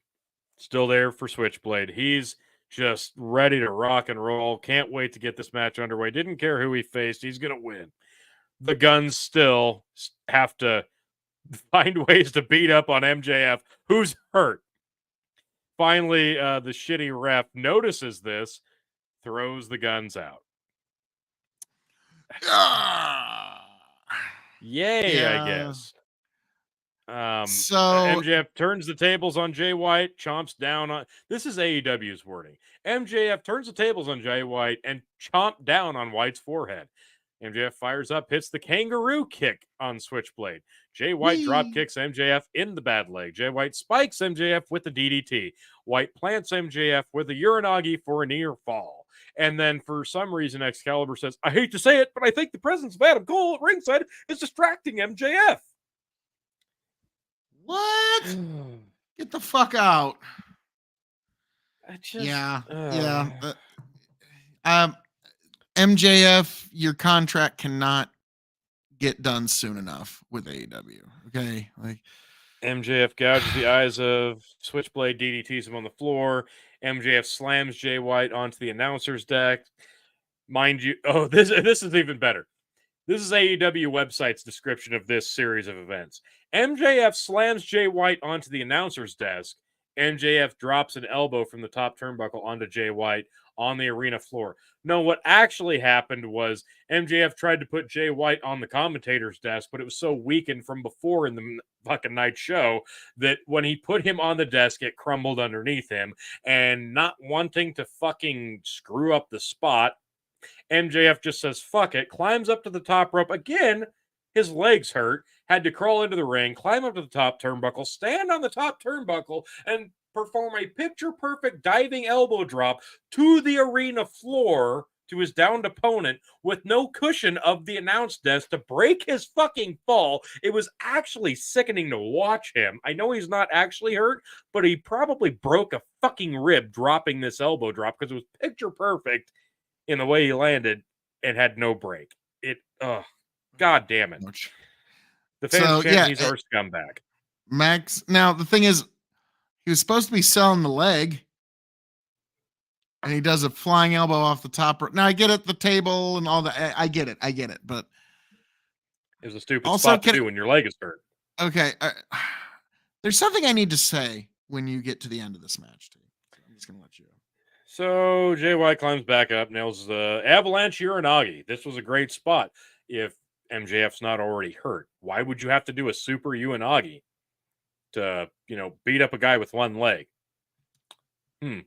still there for Switchblade. He's just ready to rock and roll. Can't wait to get this match underway. Didn't care who he faced. He's going to win. The Guns still have to find ways to beat up on MJF, who's hurt. Finally, the shitty ref notices this, throws the Guns out. Yay, yeah. I guess. So MJF turns the tables on Jay White, chomps down on. This is AEW's wording. MJF turns the tables on Jay White and chomped down on White's forehead. MJF fires up, hits the kangaroo kick on Switchblade. Jay White drop kicks MJF in the bad leg. Jay White spikes MJF with the DDT. White plants MJF with a Uranagi for a near fall. And then for some reason, Excalibur says, I hate to say it, but I think the presence of Adam Cole at ringside is distracting MJF. What? Get the fuck out. Just, yeah. MJF, your contract cannot get done soon enough with AEW. Okay, like MJF gouges the eyes of Switchblade, DDTs him on the floor. MJF slams Jay White onto the announcer's deck. Mind you, this is even better. This is AEW website's description of this series of events. MJF slams Jay White onto the announcer's desk. MJF drops an elbow from the top turnbuckle onto Jay White on the arena floor. No, what actually happened was MJF tried to put Jay White on the commentator's desk, but it was so weakened from before in the fucking night show that when he put him on the desk, it crumbled underneath him. And not wanting to fucking screw up the spot, MJF just says, fuck it, climbs up to the top rope. Again, his legs hurt, had to crawl into the ring, climb up to the top turnbuckle, stand on the top turnbuckle, and perform a picture-perfect diving elbow drop to the arena floor to his downed opponent with no cushion of the announce desk to break his fucking fall. It was actually sickening to watch him. I know he's not actually hurt, but he probably broke a fucking rib dropping this elbow drop because it was picture-perfect in the way he landed and had no break. God damn it. The fans chant he's our scumbag. Max, now the thing is, he was supposed to be selling the leg, and he does a flying elbow off the top. Now, I get it, the table and all that. I get it, but it was a stupid spot to do when your leg is hurt. Okay. There's something I need to say when you get to the end of this match, too. I'm just going to let you know. So Jay White climbs back up, nails the avalanche Uranagi. This was a great spot. If MJF's not already hurt, why would you have to do a super Uranagi to, beat up a guy with one leg? Yeah.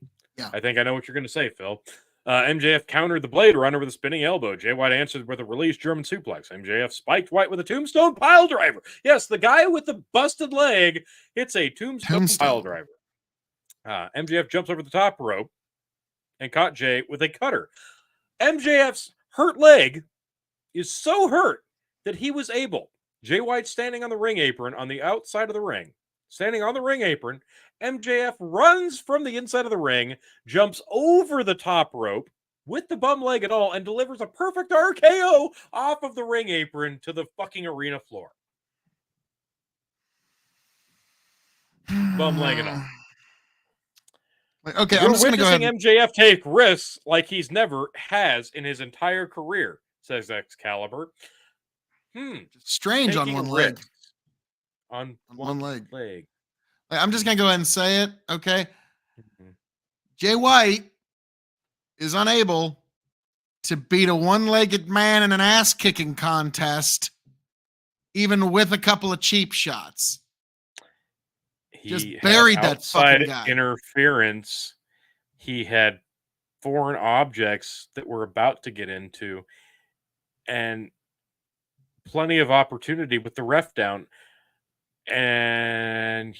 I think I know what you're going to say, Phil. MJF countered the Blade Runner with a spinning elbow. Jay White answered with a released German suplex. MJF spiked White with a tombstone pile driver. Yes, the guy with the busted leg hits a tombstone. Pile driver. MJF jumps over the top rope and caught Jay with a cutter. MJF's hurt leg is so hurt that he was able, Jay White standing on the ring apron on the outside of the ring, standing on the ring apron, MJF runs from the inside of the ring, jumps over the top rope with the bum leg and all, and delivers a perfect RKO off of the ring apron to the fucking arena floor. Bum leg and all. Okay, You're I'm just going to go ahead. MJF take risks like he's never has in his entire career, says Excalibur. Strange on one leg. On one leg. I'm just going to go ahead and say it, okay? Mm-hmm. Jay White is unable to beat a one-legged man in an ass-kicking contest, even with a couple of cheap shots. Just buried that fucking guy. Interference. He had foreign objects that we're about to get into, and plenty of opportunity with the ref down. And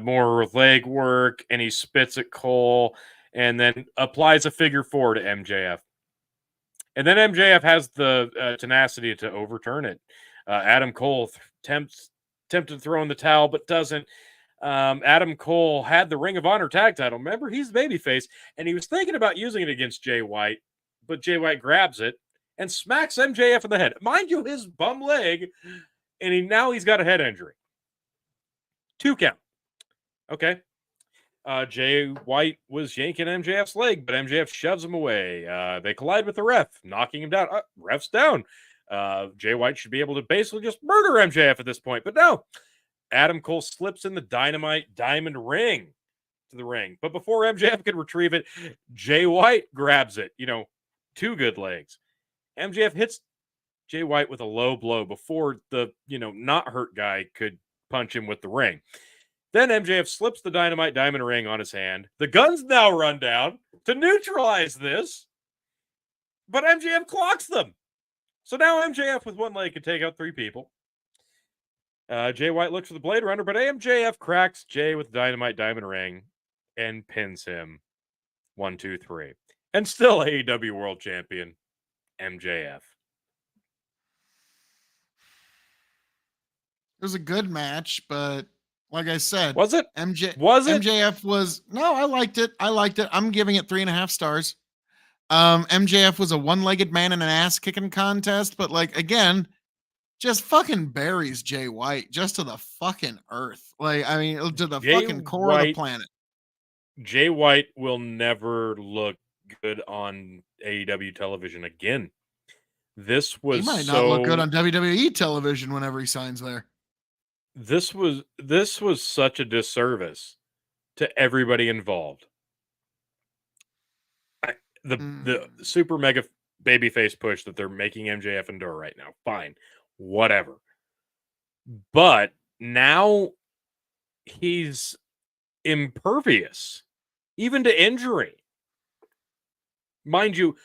more leg work, and he spits at Cole, and then applies a figure four to MJF. And then MJF has the tenacity to overturn it. Adam Cole attempted to throw in the towel, but doesn't. Adam Cole had the Ring of Honor tag title. Remember, he's babyface, and he was thinking about using it against Jay White, but Jay White grabs it and smacks MJF in the head. Mind you, his bum leg, and now he's got a head injury. 2 count. Okay. Jay White was yanking MJF's leg, but MJF shoves him away. They collide with the ref, knocking him down. Ref's down. Jay White should be able to basically just murder MJF at this point, but no. Adam Cole slips in the dynamite diamond ring to the ring. But before MJF could retrieve it, Jay White grabs it. 2 good legs. MJF hits Jay White with a low blow before the, not hurt guy could punch him with the ring. Then MJF slips the dynamite diamond ring on his hand. The guns now run down to neutralize this. But MJF clocks them. So now MJF with one leg can take out 3 people. Jay White looks for the Blade Runner, but MJF cracks Jay with the Dynamite Diamond Ring and pins him. 1, 2, 3. And still AEW World Champion, MJF. It was a good match, but like I said, Was it? MJF was I liked it. I'm giving it 3.5 stars. MJF was a one-legged man in an ass kicking contest, but like again, just fucking buries Jay White just to the fucking earth. Like, I mean, to the fucking core of the planet. Jay White will never look good on AEW television again. This was he might not look good on WWE television whenever he signs there. This was such a disservice to everybody involved. The super mega babyface push that they're making MJF endure right now, fine, whatever. But now he's impervious, even to injury. Mind you,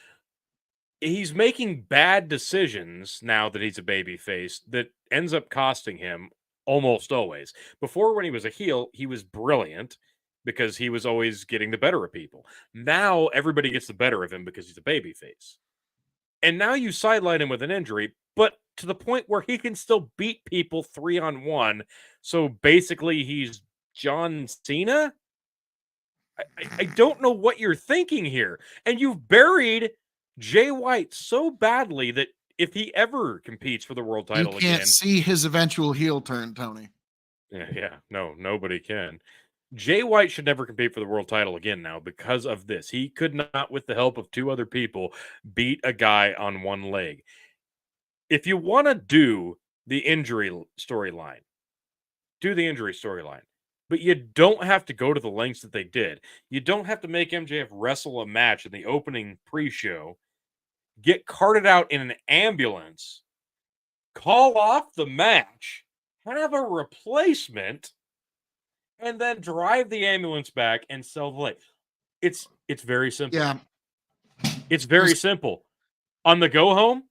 he's making bad decisions now that he's a babyface that ends up costing him almost always. Before, when he was a heel, he was brilliant because he was always getting the better of people. Now everybody gets the better of him because he's a babyface. And now you sideline him with an injury, but to the point where he can still beat people 3-on-1. So basically he's John Cena? I don't know what you're thinking here. And you've buried Jay White so badly that if he ever competes for the world title again, you can't see his eventual heel turn, Tony. Yeah, no, nobody can. Jay White should never compete for the world title again now because of this. He could not, with the help of 2 other people, beat a guy on one leg. If you want to do the injury storyline, do the injury storyline. But you don't have to go to the lengths that they did. You don't have to make MJF wrestle a match in the opening pre-show, get carted out in an ambulance, call off the match, have a replacement, and then drive the ambulance back and sell the leg. It's very simple. Yeah. It's very simple. On the go home,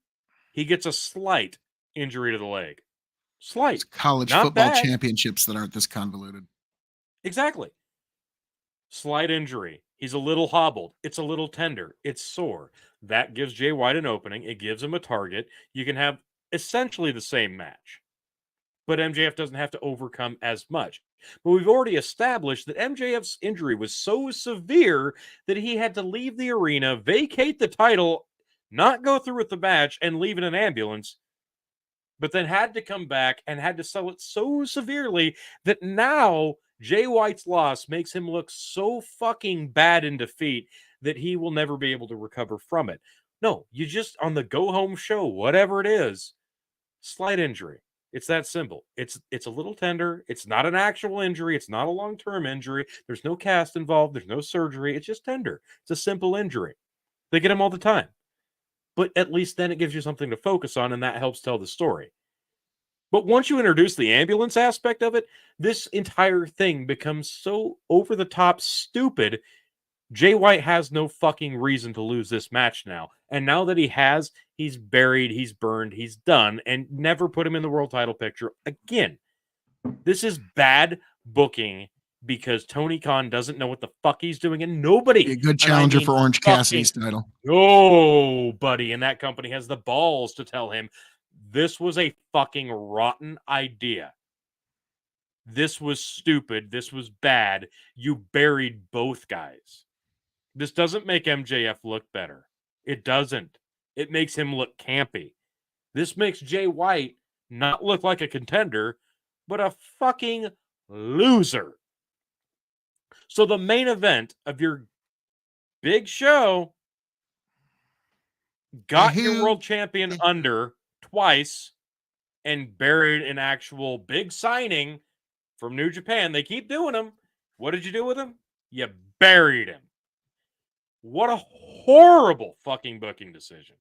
he gets a slight injury to the leg. Slight. It's college Not football bad. championships that aren't this convoluted. Exactly. Slight injury. He's a little hobbled. It's a little tender. It's sore. That gives Jay White an opening. It gives him a target. You can have essentially the same match. But MJF doesn't have to overcome as much. But we've already established that MJF's injury was so severe that he had to leave the arena, vacate the title, not go through with the match, and leave in an ambulance, but then had to come back and had to sell it so severely that now Jay White's loss makes him look so fucking bad in defeat that he will never be able to recover from it. No, you just, on the go-home show, whatever it is, slight injury. It's that simple. It's a little tender. It's not an actual injury. It's not a long-term injury. There's no cast involved. There's no surgery. It's just tender. It's a simple injury. They get them all the time. But at least then it gives you something to focus on, and that helps tell the story. But once you introduce the ambulance aspect of it, this entire thing becomes so over-the-top stupid. Jay White has no fucking reason to lose this match now. And now that he has, he's buried, he's burned, he's done, and never put him in the world title picture again. This is bad booking because Tony Khan doesn't know what the fuck he's doing, and nobody. Be a good challenger for Orange Cassidy's title. Nobody in that company has the balls to tell him this was a fucking rotten idea. This was stupid. This was bad. You buried both guys. This doesn't make MJF look better. It doesn't. It makes him look campy. This makes Jay White not look like a contender, but a fucking loser. So the main event of your big show got your world champion under twice and buried an actual big signing from New Japan. They keep doing them. What did you do with him? You buried him. What a horrible fucking booking decision.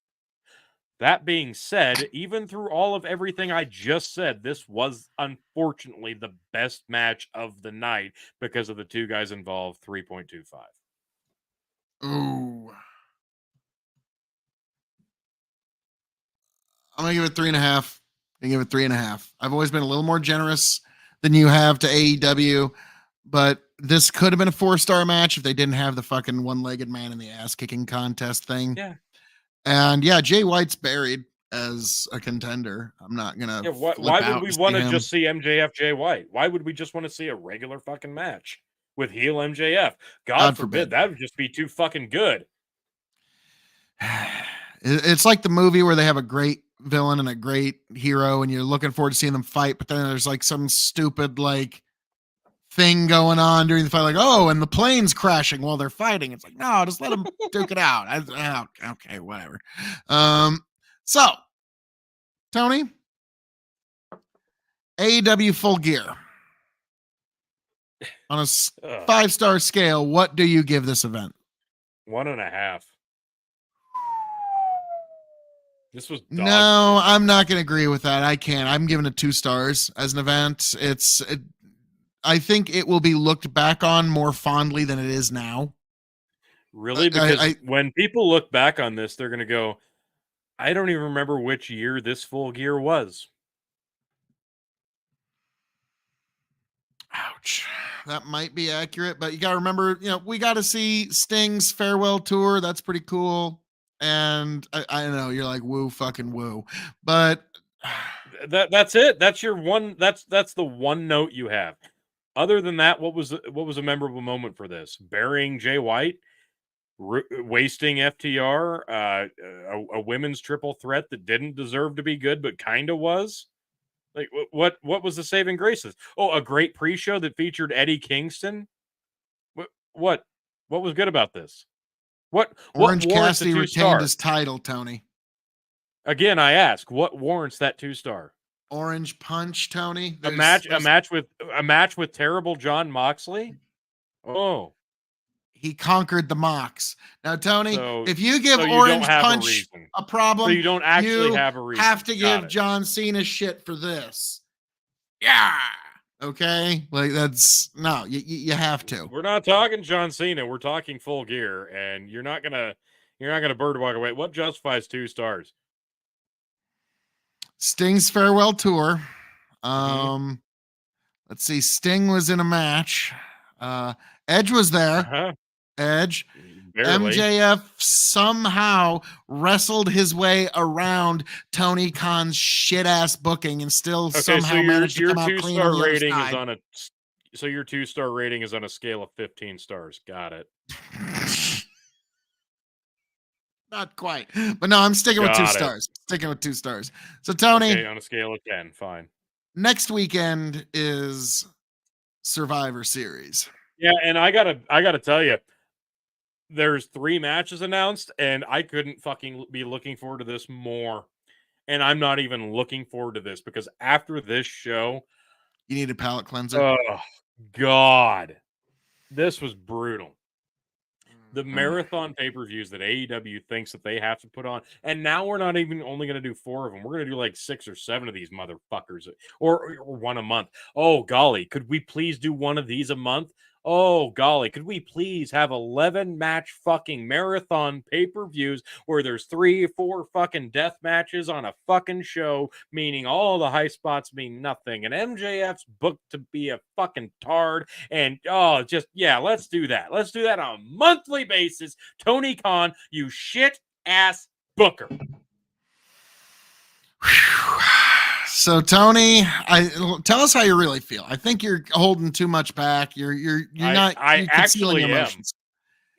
That being said, even through all of everything I just said, this was unfortunately the best match of the night because of the 2 guys involved, 3.25. Ooh. I'm gonna give it 3.5. I give it 3.5. I've always been a little more generous than you have to AEW, but this could have been a 4-star match if they didn't have the fucking one-legged man in the ass kicking contest thing. Yeah. And yeah, Jay White's buried as a contender. I'm not gonna Yeah, flip why would out we to want see to him. just see MJF Jay White? Why would we just want to see a regular fucking match with heel MJF? God forbid. That would just be too fucking good. It's like the movie where they have a great villain and a great hero, and you're looking forward to seeing them fight, but then there's like some stupid like thing going on during the fight, like, oh, and the plane's crashing while they're fighting. It's like, no, just let them duke it out. Okay, whatever. So Tony, AEW Full Gear on a 5-star scale, what do you give this event? 1.5. This was no shit. I'm not gonna agree with that. I can't. I'm giving it 2 stars as an event. I think it will be looked back on more fondly than it is now. Really? Because when people look back on this, they're gonna go, I don't even remember which year this Full Gear was. Ouch. That might be accurate, but you got to remember, we got to see Sting's farewell tour. That's pretty cool. And I know you're like, woo, fucking woo. But that's it. That's your one. That's the one note you have. Other than that, what was a memorable moment for this? Burying Jay White, wasting FTR, a women's triple threat that didn't deserve to be good but kind of was. Like what was the saving graces? Oh, a great pre-show that featured Eddie Kingston. What was good about this? What Orange warrants Cassidy a 2 retained star? his title, Tony. Again, I ask, what warrants that 2 star? Orange Punch, Tony. A match with terrible John Moxley. Oh, he conquered the Mox. Now, Tony, if you give you Orange Punch a problem, so you don't actually have a reason. Have to give John Cena shit for this. Yeah. Okay. Like that's no. You have to. We're not talking John Cena. We're talking Full Gear, and you're not gonna bird walk away. What justifies 2 stars? Sting's farewell tour. Let's see. Sting was in a match. Edge was there. Uh-huh. Edge. Barely. MJF somehow wrestled his way around Tony Khan's shit ass booking and still somehow managed to come out clean on the other side. So your 2-star rating is on a scale of 15 stars. Got it. Not quite, but no, I'm sticking with 2 stars. Sticking with 2 stars. So Tony, okay, on a scale of 10, fine. Next weekend is Survivor Series. Yeah, and I gotta tell you, there's 3 matches announced, and I couldn't fucking be looking forward to this more. And I'm not even looking forward to this because after this show, you need a palate cleanser. Oh God, this was brutal. The marathon pay-per-views that AEW thinks that they have to put on, and now we're not even only going to do 4 of them. We're going to do like 6 or 7 of these motherfuckers, or 1 a month. Oh golly, could we please do 1 of these a month? Oh golly, could we please have 11 match fucking marathon pay-per-views where there's 3 or 4 fucking death matches on a fucking show, meaning all the high spots mean nothing, and MJF's booked to be a fucking tard, and let's do that. Let's do that on a monthly basis. Tony Khan, you shit ass booker. So Tony, tell us how you really feel. I think you're holding too much back. You're not. I actually emotions.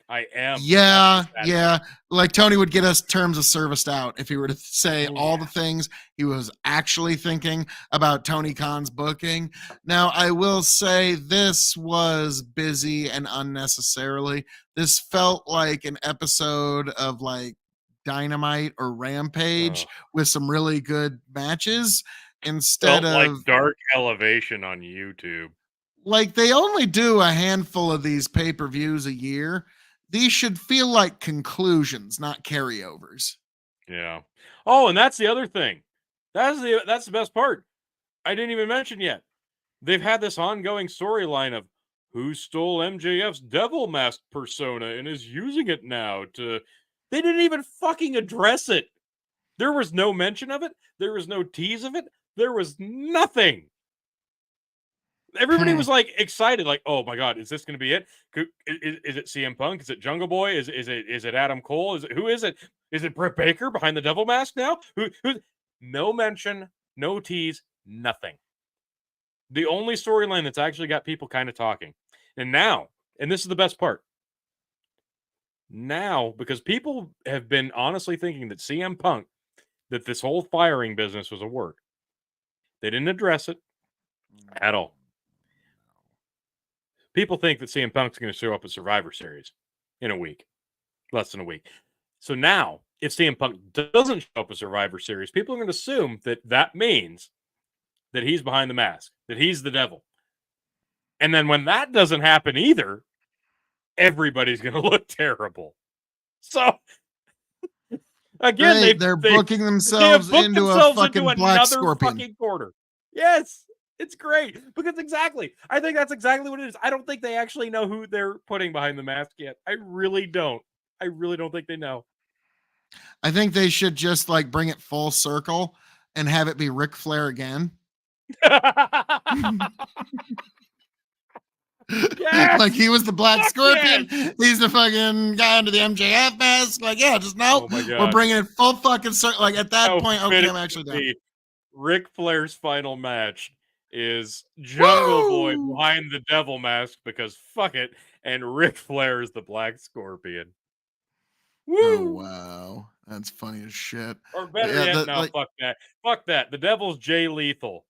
I am. Yeah. Like Tony would get us terms of service out if he were to say all the things he was actually thinking about Tony Khan's booking. Now, I will say this was busy and unnecessarily. This felt like an episode of like Dynamite or Rampage with some really good matches instead of like Dark Elevation on YouTube. Like they only do a handful of these pay-per-views a year. These should feel like conclusions, not carryovers. Yeah. Oh, and that's the other thing. That's the best part. I didn't even mention yet. They've had this ongoing storyline of who stole MJF's devil mask persona and is using it now to. They didn't even fucking address it. There was no mention of it. There was no tease of it. There was nothing. Everybody was like excited, like, "Oh my god, is this going to be it? Is it CM Punk? Is it Jungle Boy? Is it Adam Cole? Who is it? Is it Britt Baker behind the devil mask now? Who? No mention, no tease, nothing. The only storyline that's actually got people kind of talking, and now, and this is the best part. Now, because people have been honestly thinking that CM Punk, that this whole firing business was a work. They didn't address it at all. People think that CM Punk's going to show up at Survivor Series in a week, less than a week. So now, if CM Punk doesn't show up at Survivor Series, people are going to assume that that means that he's behind the mask, that he's the devil. And then when that doesn't happen either, everybody's going to look terrible. So, again, they're booking themselves into a fucking black scorpion. Fucking quarter. Yes. It's great because I think that's exactly what it is. I don't think they actually know who they're putting behind the mask yet. I really don't think they know. I think they should just like bring it full circle and have it be Ric Flair again. Yes! Like he was the black scorpion. Yes! He's the fucking guy under the MJF mask. Like, yeah, just no. We're bringing it full fucking circle. Like at that point, okay, I'm actually down. Ric Flair's final match is Jungle Boy behind the devil mask because fuck it, and Ric Flair is the black scorpion. Woo! Oh wow, that's funny as shit. Or better yet, no, like, fuck that. The devil's Jay Lethal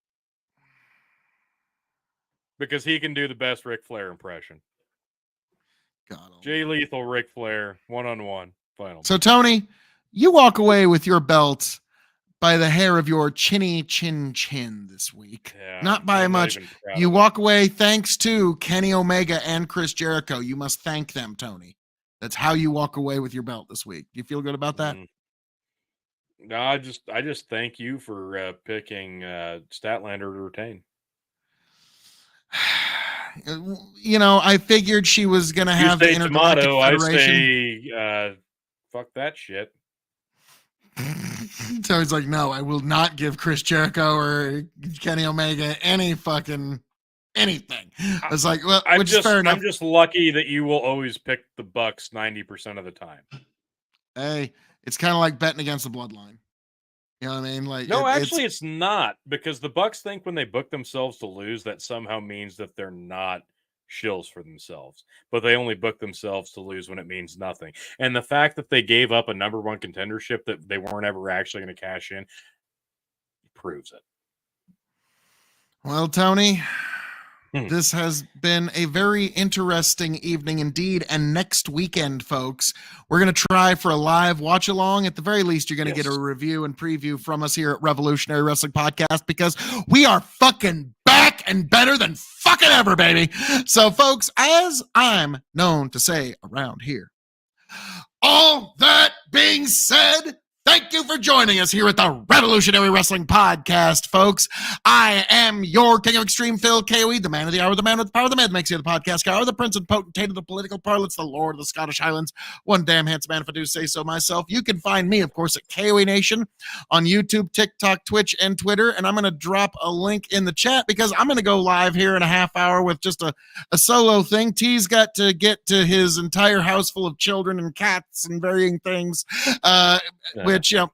because he can do the best Ric Flair impression. God, Jay Lethal, Ric Flair, 1-on-1 final. So Tony, you walk away with your belt by the hair of your chinny chin this week. Yeah, not by much. You walk away thanks to Kenny Omega and Chris Jericho. You must thank them, Tony. That's how you walk away with your belt this week. Do you feel good about that? No, I just thank you for picking Statlander to retain. You know, I figured she was going to have the Intergalactic Federation. I say, fuck that shit. So he's like, no, I will not give Chris Jericho or Kenny Omega any fucking anything. I was like, well, which is fair enough. I'm just lucky that you will always pick the Bucks 90% of the time. Hey, it's kind of like betting against the bloodline. You know what I mean? Like, no, actually, it's not, because the Bucks think when they book themselves to lose, that somehow means that they're not shills for themselves, but they only book themselves to lose when it means nothing. And the fact that they gave up a number one contendership that they weren't ever actually going to cash in proves it. Well, Tony, this has been a very interesting evening indeed. And next weekend, folks, we're going to try for a live watch along. At the very least, you're going to get a review and preview from us here at Revolutionary Wrestling Podcast, because we are fucking back and better than fucking ever, baby. So, folks, as I'm known to say around here, all that being said, thank you for joining us here at the Revolutionary Wrestling Podcast, folks. I am your King of Extreme, Phil KOE, the man of the hour, the man with the power, the man that makes you the podcast guy, the prince and potentate of the political parlance, the lord of the Scottish Highlands, one damn handsome man if I do say so myself. You can find me, of course, at KOE Nation on YouTube, TikTok, Twitch, and Twitter, and I'm going to drop a link in the chat because I'm going to go live here in a half hour with just a solo thing. T's got to get to his entire house full of children and cats and varying things, which, you know,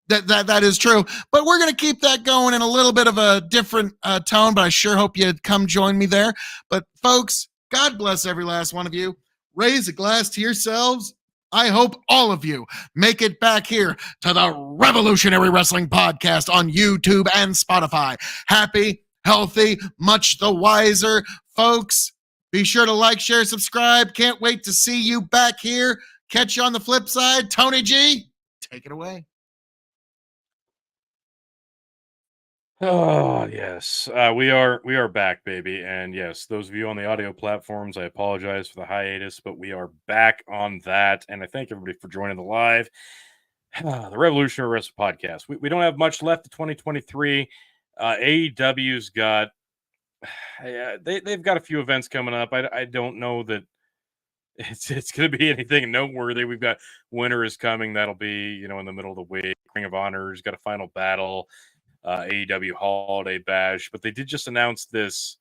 that is true, but we're going to keep that going in a little bit of a different tone, but I sure hope you come join me there. But folks, God bless every last one of you. Raise a glass to yourselves. I hope all of you make it back here to the Revolutionary Wrestling Podcast on YouTube and Spotify. Happy, healthy, much the wiser. Folks, be sure to like, share, subscribe. Can't wait to see you back here. Catch you on the flip side. Tony G, take it away. Oh, yes. We are back, baby. And yes, those of you on the audio platforms, I apologize for the hiatus, but we are back on that. And I thank everybody for joining the live. The Revolutionary Wrestling Podcast. We don't have much left of 2023. AEW's got they've got a few events coming up. I don't know that It's going to be anything noteworthy. We've got Winter is Coming. That'll be, in the middle of the week. Ring of Honor's got a Final Battle, AEW Holiday Bash. But they did just announce this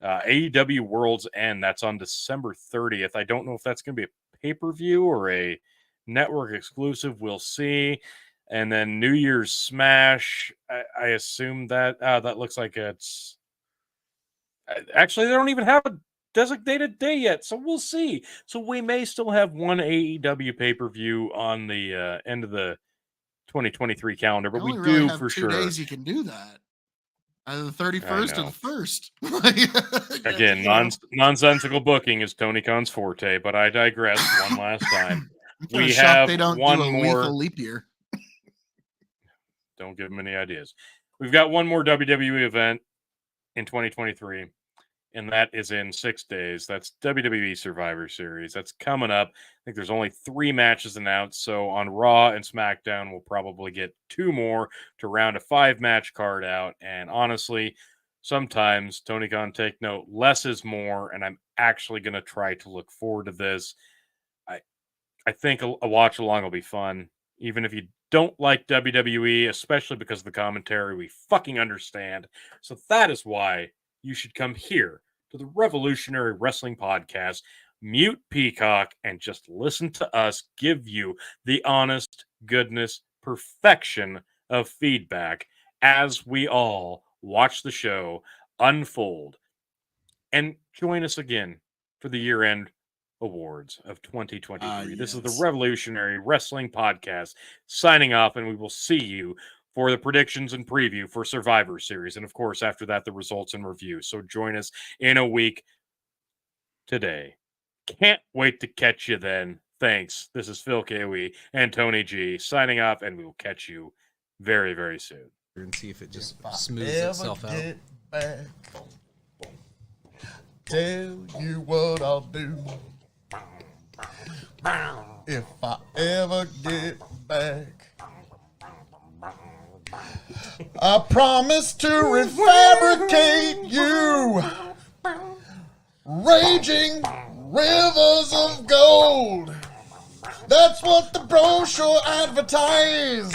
AEW World's End. That's on December 30th. I don't know if that's going to be a pay-per-view or a network exclusive. We'll see. And then New Year's Smash. I assume that that looks like it's actually they don't even have a designated day yet, so we'll see. So we may still have one AEW pay-per-view on the end of the 2023 calendar, but we really do have for 2 sure. days you can do that. Either the 31st or the 1st. Again, nonsensical booking is Tony Khan's forte, but I digress one last time. We have they don't one do a more lethal leap year. Don't give them any ideas. We've got one more WWE event in 2023. And that is in 6 days. That's WWE Survivor Series. That's coming up. I think there's only 3 matches announced. So on Raw and SmackDown, we'll probably get 2 more to round a 5-match card out. And honestly, sometimes, Tony Khan, take note, less is more. And I'm actually going to try to look forward to this. I think a watch along will be fun. Even if you don't like WWE, especially because of the commentary, we fucking understand. So that is why you should come here to the Revolutionary Wrestling Podcast, mute Peacock, and just listen to us give you the honest goodness perfection of feedback as we all watch the show unfold. And join us again for the year-end awards of 2023. This is the Revolutionary Wrestling Podcast signing off, and we will see you for the predictions and preview for Survivor Series. And of course, after that, the results and review. So join us in a week today. Can't wait to catch you then. Thanks. This is Phil KOE and Tony G signing off, and we will catch you very, very soon. And see if it just smooths itself out. Back, tell you what I'll do. If I ever get back, I promise to refabricate you, raging rivers of gold. That's what the brochure advertised.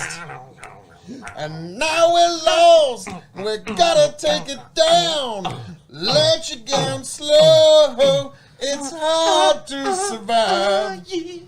And now we're lost, we gotta take it down. Let you down slow, it's hard to survive.